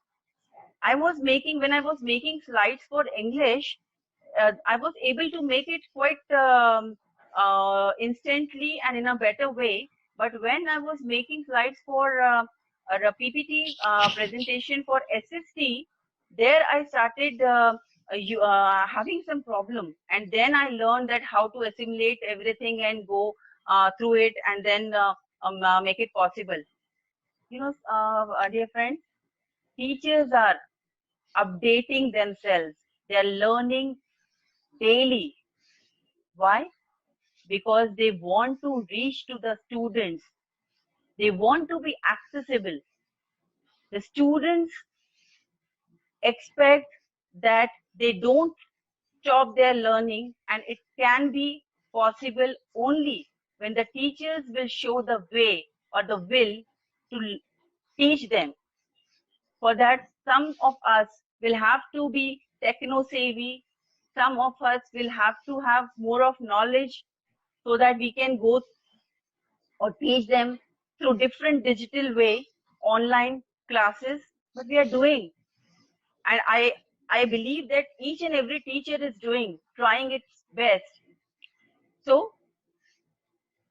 When I was making slides for English, I was able to make it quite instantly and in a better way. But when I was making slides for a PPT presentation for SST, there I started having some problem. And then I learned that how to assimilate everything and go through it, and then make it possible. Dear friends, teachers are updating themselves. They are learning daily. Why? Because they want to reach to the students. They want to be accessible. The students expect that they don't stop their learning, and it can be possible only when the teachers will show the way or the will to teach them. For that, some of us will have to be techno-savvy. Some of us will have to have more of knowledge so that we can go or teach them through different digital way, online classes. But we are doing, and I believe that each and every teacher is trying its best. So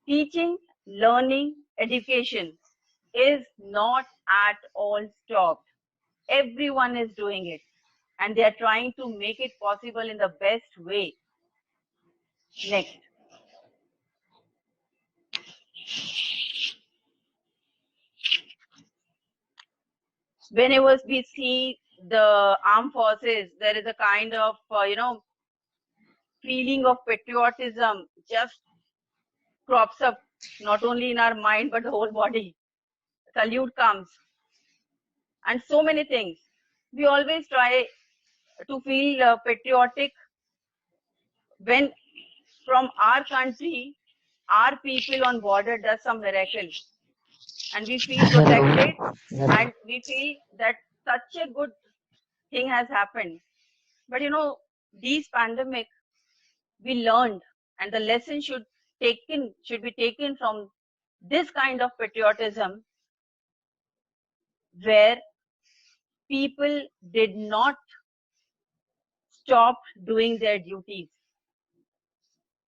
teaching, learning, education is not at all stopped. Everyone is doing it, and they are trying to make it possible in the best way. Next. Whenever we see the armed forces, there is a kind of, feeling of patriotism just crops up, not only in our mind, but the whole body. Salute comes. And so many things. We always try to feel patriotic when from our country, our people on border does some miracle. And we feel protected, and we feel that such a good thing has happened. But these pandemic, we learned, and the lesson should be taken from this kind of patriotism, where people did not stop doing their duties.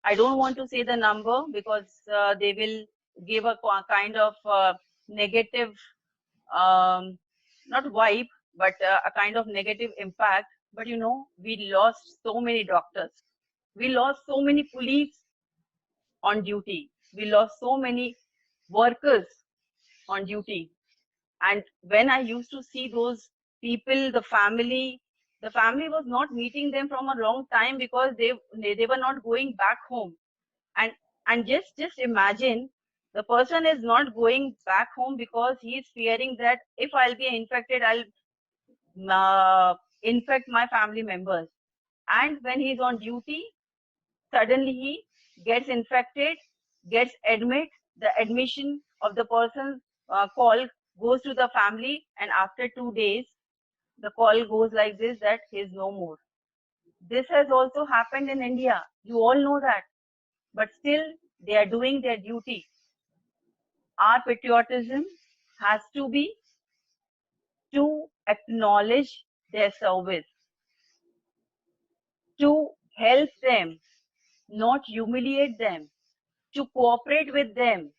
I don't want to say the number because they will give a kind of negative, not vibe, but a kind of negative impact. But we lost so many doctors. We lost so many police on duty. We lost so many workers on duty. And when I used to see those people, the family was not meeting them from a long time because they were not going back home. And just imagine, the person is not going back home because he is fearing that if I'll be infected, I'll infect my family members. And when he's on duty, suddenly he gets infected, gets admit. The admission of the person's call goes to the family, and after 2 days, the call goes like this, that he's no more. This has also happened in India. You all know that. But still, they are doing their duty. Our patriotism has to be to acknowledge their service, to help them, not humiliate them, to cooperate with them.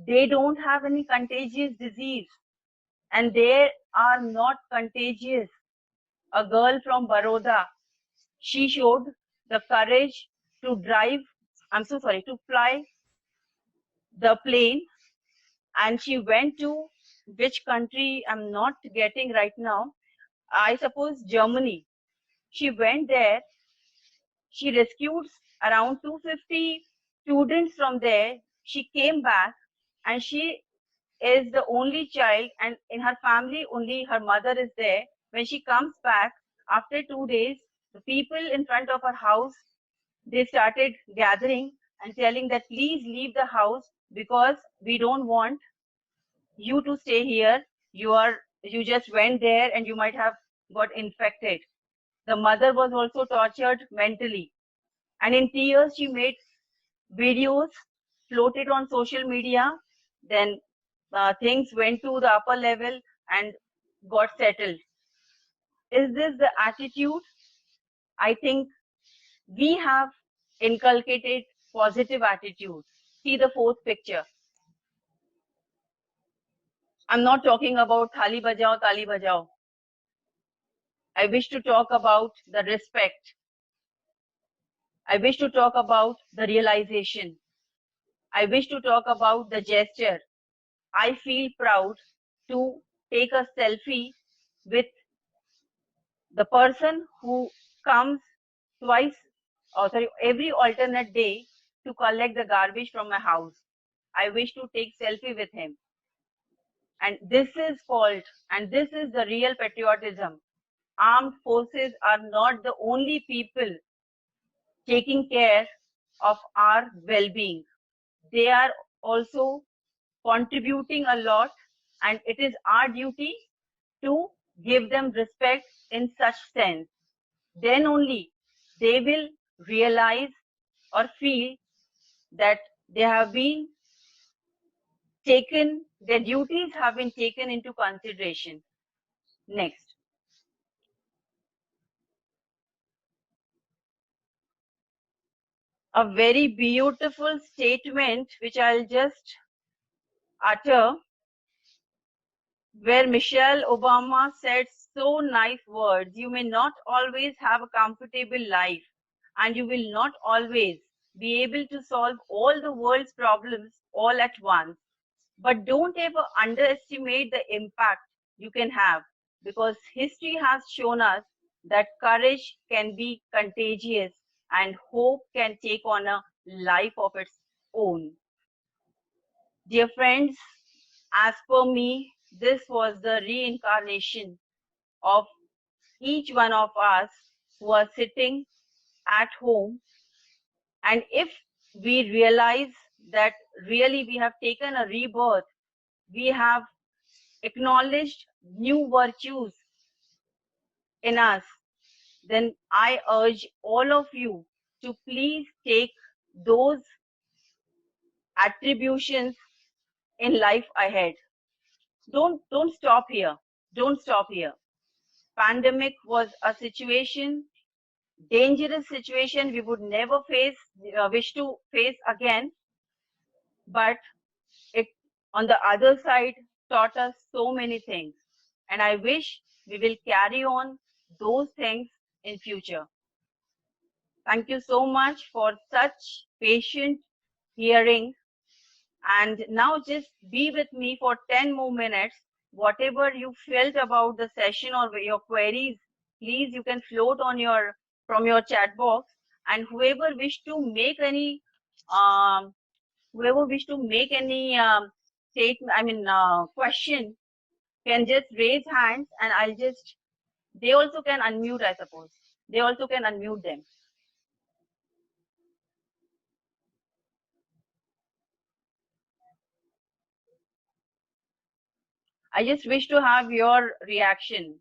They don't have any contagious disease, and they are not contagious. A girl from Baroda, she showed the courage to to fly the plane, and she went to which country, I'm not getting right now, I suppose Germany. She went there, she rescued around 250 students from there. She came back, and she is the only child, and in her family only her mother is there. When she comes back after 2 days, the people in front of her house, they started gathering and telling that please leave the house because we don't want you to stay here. You just went there and you might have got infected. The mother was also tortured mentally, and in tears she made videos, floated on social media. Then things went to the upper level and got settled. Is this the attitude? I think we have inculcated positive attitude. See the fourth picture. I'm not talking about thali bajao, tali bajao. I wish to talk about the respect. I wish to talk about the realization. I wish to talk about the gesture. I feel proud to take a selfie with the person who comes every alternate day to collect the garbage from my house. I wish to take selfie with him. And this is the real patriotism. Armed forces are not the only people taking care of our well-being. They are also contributing a lot, and it is our duty to give them respect in such sense. Then only they will realize or feel that they have been taken, their duties have been taken into consideration. Next. A very beautiful statement which I'll just utter, where Michelle Obama said so nice words. You may not always have a comfortable life, and you will not always be able to solve all the world's problems all at once. But don't ever underestimate the impact you can have, because history has shown us that courage can be contagious and hope can take on a life of its own. Dear friends, as per me, this was the reincarnation of each one of us who are sitting at home. And if we realize that really we have taken a rebirth, we have acknowledged new virtues in us, then I urge all of you to please take those attributions in life ahead. Don't stop here. Don't stop here. Pandemic was a situation, dangerous situation we would never wish to face again. But it, on the other side, taught us so many things. And I wish we will carry on those things in future. Thank you so much for such patient hearing. And now just be with me for 10 more minutes. Whatever you felt about the session or your queries, please, you can float on from your chat box. And whoever wish to make any question, can just raise hands, and they also can unmute, I suppose. They also can unmute them. I just wish to have your reaction.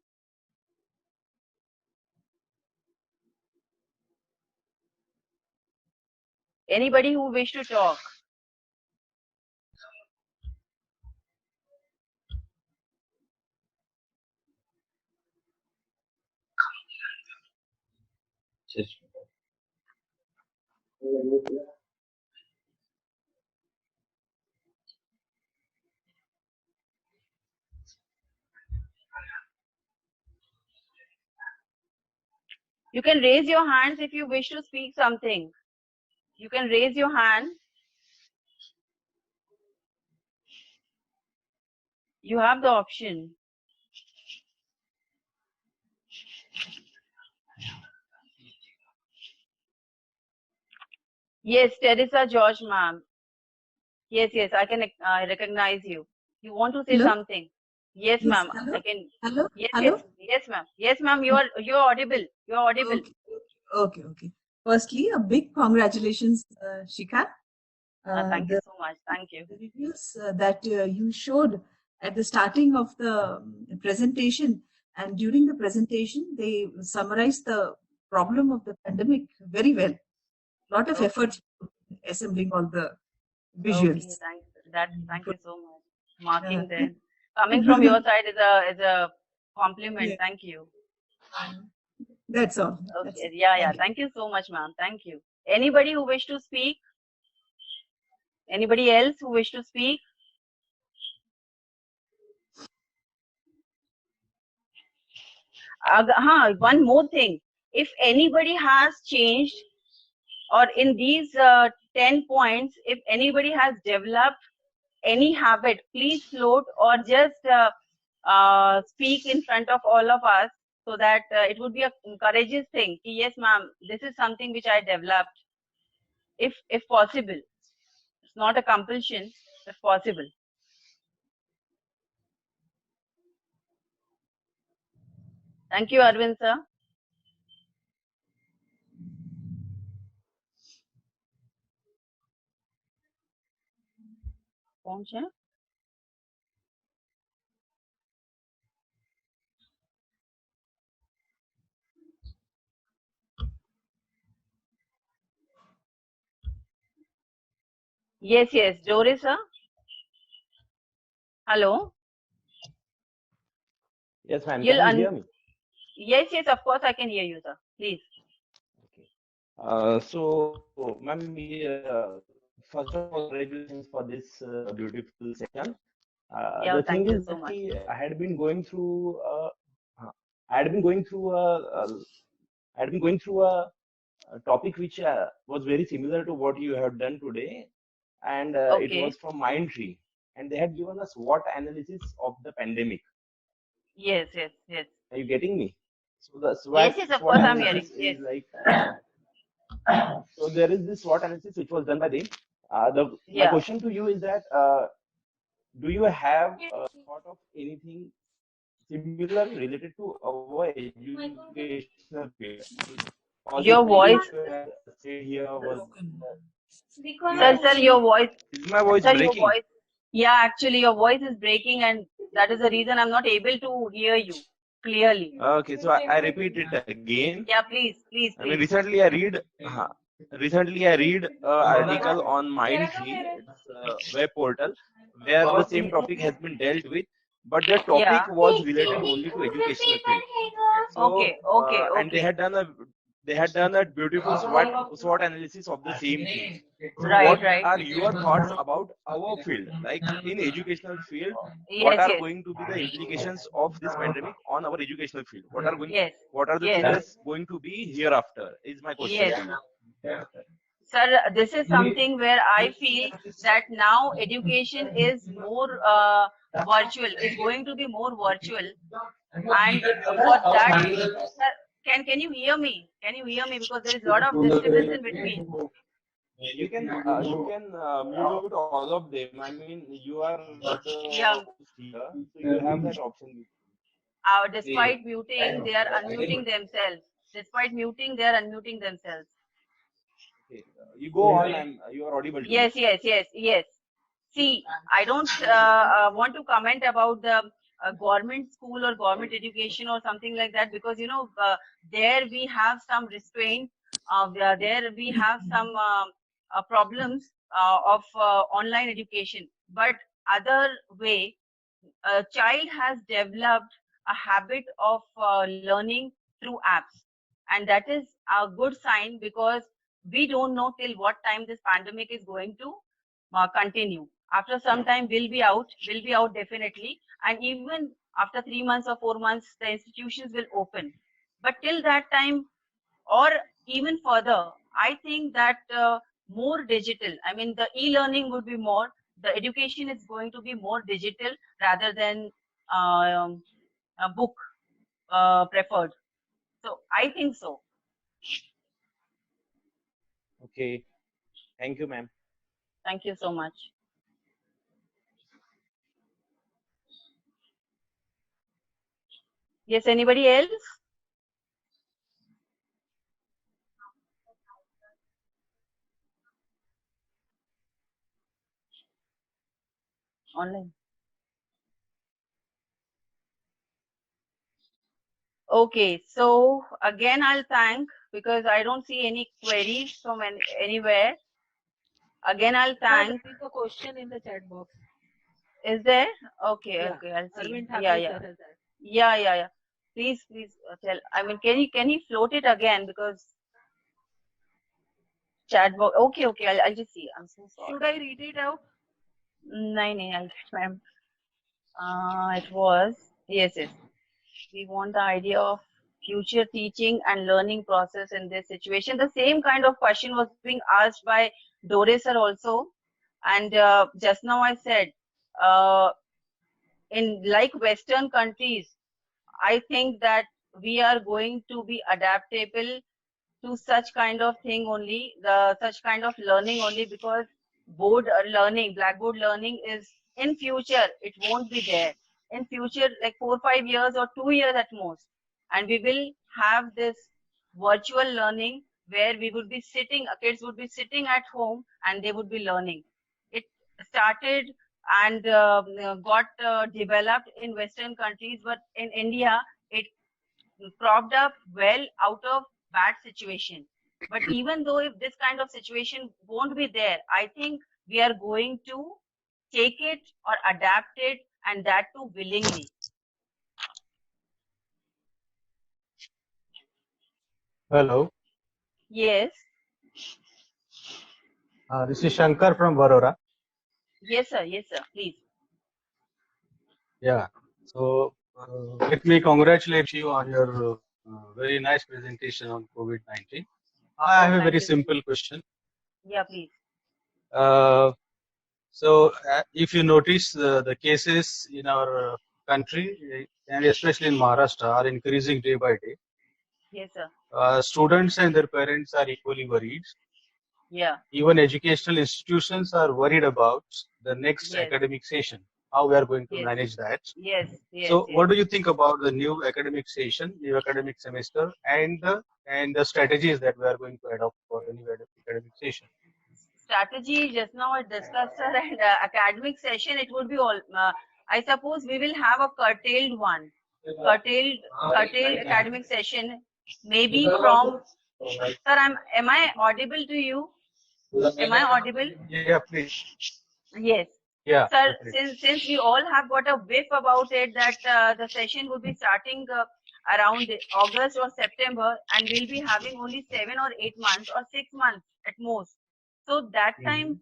Anybody who wish to talk. You can raise your hands if you wish to speak something. You can raise your hand. You have the option. Yes, Teresa George, ma'am. Yes, I can recognize you. You want to say Hello? something? Yes, Yes, ma'am. hello? I can. Hello? Yes, Hello? yes, ma'am. Yes, ma'am. You're audible. You're audible. Okay. Firstly, a big congratulations, Shikha. Thank you so much. Thank you. The reviews that you showed at the starting of the presentation, and during the presentation, they summarized the problem of the pandemic very well. Lot of effort assembling all the visuals. Okay, thank you so much. Marking there. Coming from your side is a compliment. Yeah. Thank you. That's all. Okay. That's it. Yeah. Thank you so much, ma'am. Thank you. Anybody who wish to speak? Anybody else who wish to speak? One more thing. If anybody has changed, or in these 10 points, if anybody has developed any habit, please float or just speak in front of all of us, so that it would be a courageous thing. Yes, ma'am, this is something which I developed, if possible. It's not a compulsion, if possible. Thank you, Arvind sir. कौन है? Yes, yes. Doris, sir. Hello. Yes, ma'am. You'll Can you hear me? Yes, yes. Of course, I can hear you, sir. Please. Okay. So, ma'am, first of all, congratulations for this beautiful session. Yeah. The thing Thank you is so that much. I had been going through, I had been going through I had been going through a topic which was very similar to what you have done today, and it Okay. was from Mindtree, and they had given us SWOT analysis of the pandemic. Yes, yes, yes. Are you getting me? So the Yes, yes. Of SWOT course, I'm hearing. analysis Yes. is like, so there is this SWOT analysis which was done by them. My Yeah. question to you is that do you have thought of anything similar related to our educational field? All the Your things voice, which you had said here was sir. Your voice, is my voice sir. Your breaking? voice. Yeah, actually, your voice is breaking, and that is the reason I'm not able to hear you clearly. Okay, so I repeat it again. Yeah, please, please, I mean, please. recently I read an article on Mindtree. It's a web portal where the same topic has been dealt with, but the topic Yeah. was related only to educational field. So, Okay, okay, and okay. they had done a beautiful SWOT analysis of the same thing. So, Right, what right. are your thoughts about our field, like in educational field? What Yes, are yes, going to be the implications of this pandemic on our educational field? yes, What are the yes, things going to be hereafter? Is my question yes. to you. Sir, this is something where I feel that now education is more virtual, is going to be more virtual. And for that, sir, can you hear me? Can you hear me? Because there is a lot of disturbance in between. You can mute all of them. I mean, you are the Yeah, host here, so you have that option. despite muting, they are unmuting themselves. Despite muting, they are unmuting themselves. Okay, you go on. You are audible to me. Yes, yes, yes, yes. See, I don't want to comment about the government school or government education or something like that, because there we have some restraint. There we have some problems of online education. But other way, a child has developed a habit of learning through apps, and that is a good sign, because we don't know till what time this pandemic is going to continue. After some time, we'll be out definitely, and even after 3 months or 4 months, the institutions will open. But till that time, or even further, I think that more digital, I mean, the e-learning would be more, the education is going to be more digital rather than a book preferred. So I think so. Okay, thank you, ma'am. Thank you so much. Yes, anybody else? Online. Okay, so again, I'll thank, because I don't see any queries from anywhere. Again, I'll thank. There is a question in the chat box. Is there? Okay, Yeah. okay, I'll see. Arvind Yeah, Thakur yeah, sir has that. yeah. Please, tell. I mean, can you float it again, because chat box. Okay, I'll just see. I'm so sorry. Should I read it out? No, I'll ma'am. It was, yes. We want the idea of future teaching and learning process in this situation. The same kind of question was being asked by Doris sir also, and just now I said, in like Western countries, I think that we are going to be adaptable to such kind of thing only, such kind of learning only, because board learning, blackboard learning is in future, it won't be there. In future, like 4 5 years or 2 years at most, and we will have this virtual learning where we would be sitting, kids would be sitting at home and they would be learning. It started and got developed in Western countries, but in India, it propped up well out of bad situation. But even though if this kind of situation won't be there, I think we are going to take it or adapt it, and that too willingly. Hello, Yes, this is Shankar from Varora. yes, sir. Yes, sir. Please. Yeah, so let me congratulate you on your very nice presentation on COVID-19. I have a Thank very you. simple question. Yeah, please. If you notice, the cases in our country, and especially in Maharashtra, are increasing day by day. Yes, sir. Students and their parents are equally worried. Yeah. Even educational institutions are worried about the next Yes. academic session, how we are going to Yes. manage that. Yes. Yes. So, Yes. what do you think about the new academic session, new academic semester, and the strategies that we are going to adopt for the new academic session? Strategy, just now I discussed, sir, and academic session, it would be all. I suppose we will have a curtailed one, curtailed academic session, maybe from. Sir, am I audible to you? Am I audible? Yeah, please. Yes. Yeah. Sir, Definitely. since we all have got a whiff about it that the session would be starting around August or September, and we'll be having only 7 or 8 months or 6 months at most. So that time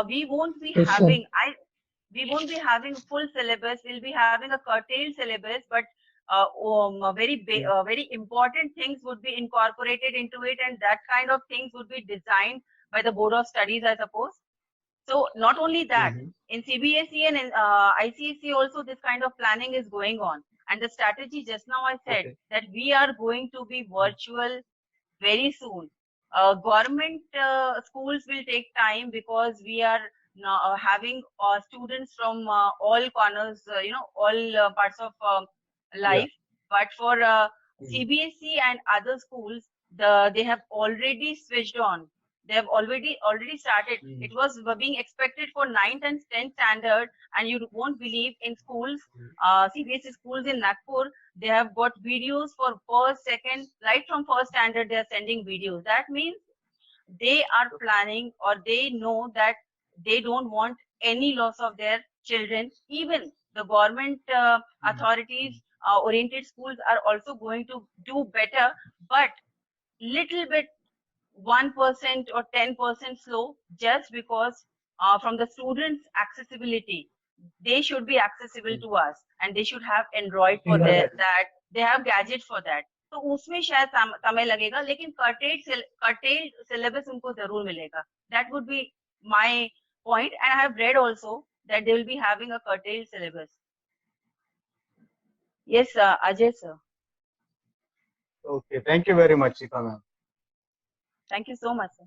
we won't be having full syllabus. We'll be having a curtailed syllabus, but very important things would be incorporated into it, and that kind of things would be designed by the Board of Studies, I suppose. So not only that, in CBSE and in ICSE also this kind of planning is going on. And the strategy, just now I said that we are going to be virtual very soon. Government schools will take time because we are now having students from all corners, all parts of life. But for CBSE and other schools, they have already switched on. They have already started. It was being expected for 9th and 10th standard, and you won't believe in schools, CBSE schools in Nagpur, they have got videos for first, second, right from first standard, they are sending videos. That means they are planning, or they know that they don't want any loss of their children. Even the government authorities, oriented schools are also going to do better, but little bit 1% or 10% slow, just because from the students' accessibility, they should be accessible to us, and they should have Android for that. They have gadgets for that. तो उसमें शायद समय लगेगा, लेकिन curtailed syllabus उनको जरूर मिलेगा. That would be my point, and I have read also that they will be having a curtailed syllabus. Yes, Ajay sir. Okay, thank you very much, Shifa ma'am. Thank you so much, sir.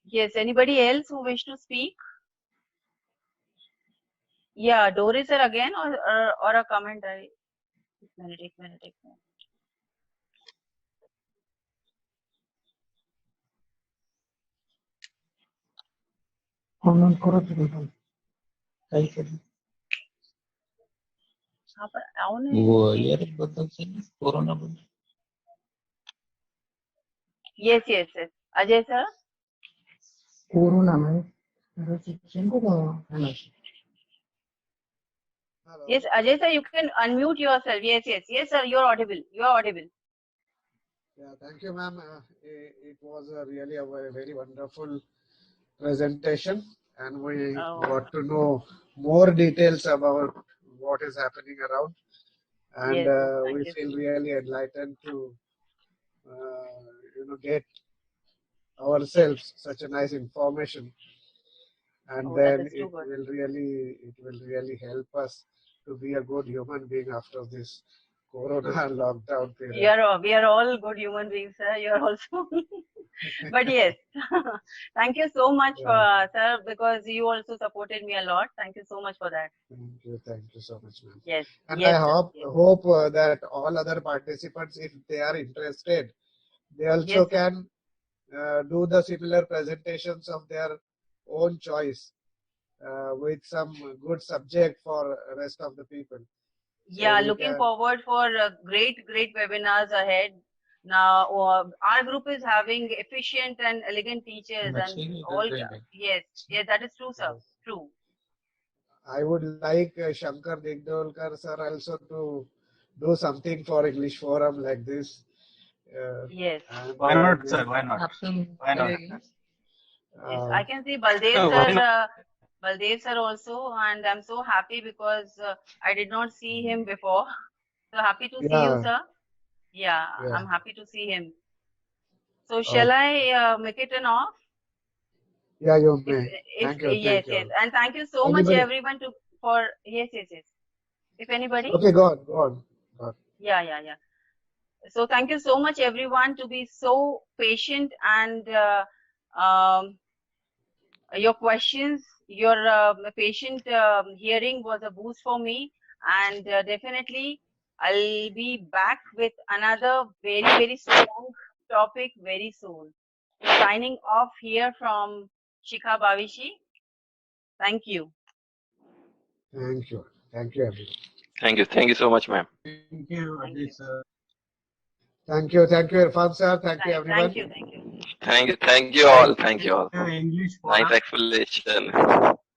Yes, anybody else who wish to speak? Yeah, Doris sir again, or a comment? One minute. Yes. Ajay sir? Yes, Ajay sir, you can unmute yourself. Yes, sir, you're audible. Yeah, thank you, ma'am. It was really a very wonderful presentation, and we got to know more details about what is happening around, and we feel really enlightened to get ourselves such a nice information, and then it will really help us to be a good human being after this Corona lockdown period. We are all good human beings, sir. You are also. But yes, thank you so much, sir, because you also supported me a lot. Thank you so much for that. Thank you so much, ma'am. Yes. And yes, I hope that all other participants, if they are interested, they also can do the similar presentations of their own choice with some good subject for rest of the people. Yeah, we looking can- forward for great webinars ahead. Now, our group is having efficient and elegant teachers, and all. Yes, that is true, sir. True. I would like Shankar Digdolkar sir also to do something for English Forum like this. Yes. Why not, sir? Why not? Why not? Yes, I can see Baldev why sir, Baldev sir also, and I'm so happy because I did not see him before. So happy to see you, Yeah. sir. Yeah, Yeah. I'm happy to see him. So shall I make it an off? Yeah, you may. If Thank you. yes, Thank you. yes, and thank you so much Anybody- everyone for yes. If anybody. Okay, go on. Go on. Go on. Yeah. So thank you so much everyone to be so patient, and your questions, your patient hearing was a boost for me, and definitely I'll be back with another very strong topic very soon. Signing off here from Shikha Bavishi. Thank you. Thank you. Thank you, everyone. Thank you so much, ma'am. Thank you, Ajay sir. Thank you. Thank you, Irfan sir. Thank you, everyone. Thank you all. Thank you all. English Nice Forum. explanation.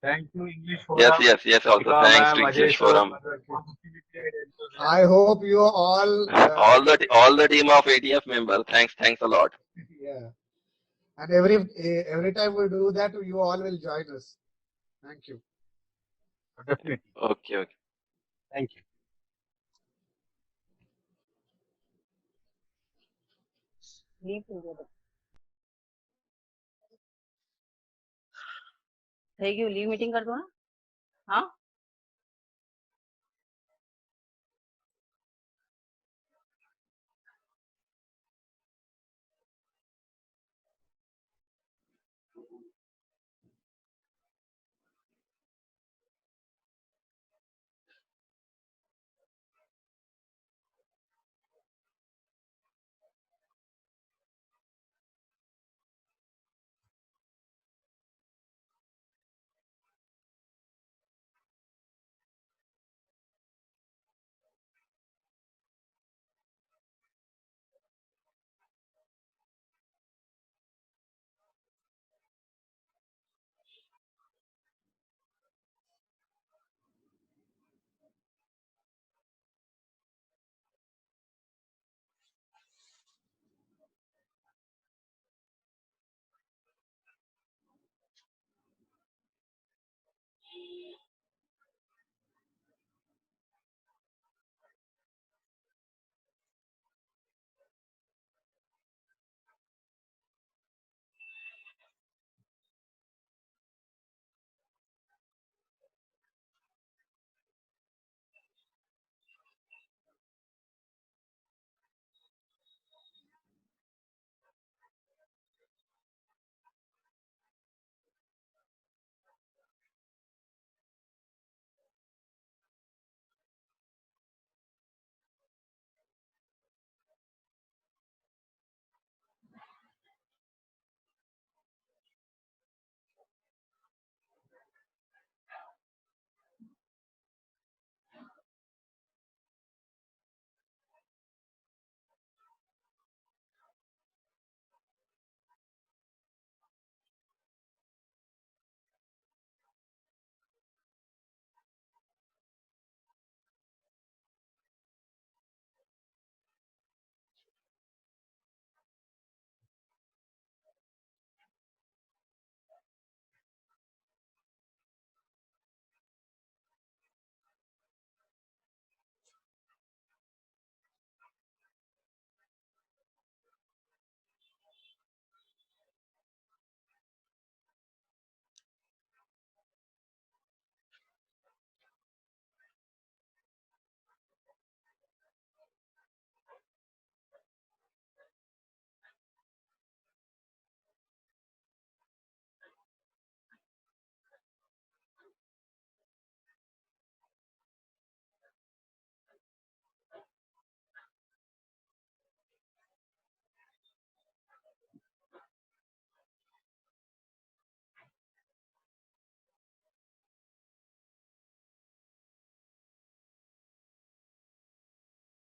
Thank you, English Forum. Yes. Also, Shikha thanks to ma'am, English Ajay sir, Forum. I hope you all. All the team of ATF member. Thanks a lot. Yeah. And every time we do that, you all will join us. Thank you. Definitely. Okay. Thank you. Leave together. Thank you. Leave meeting कर दो ना. हाँ.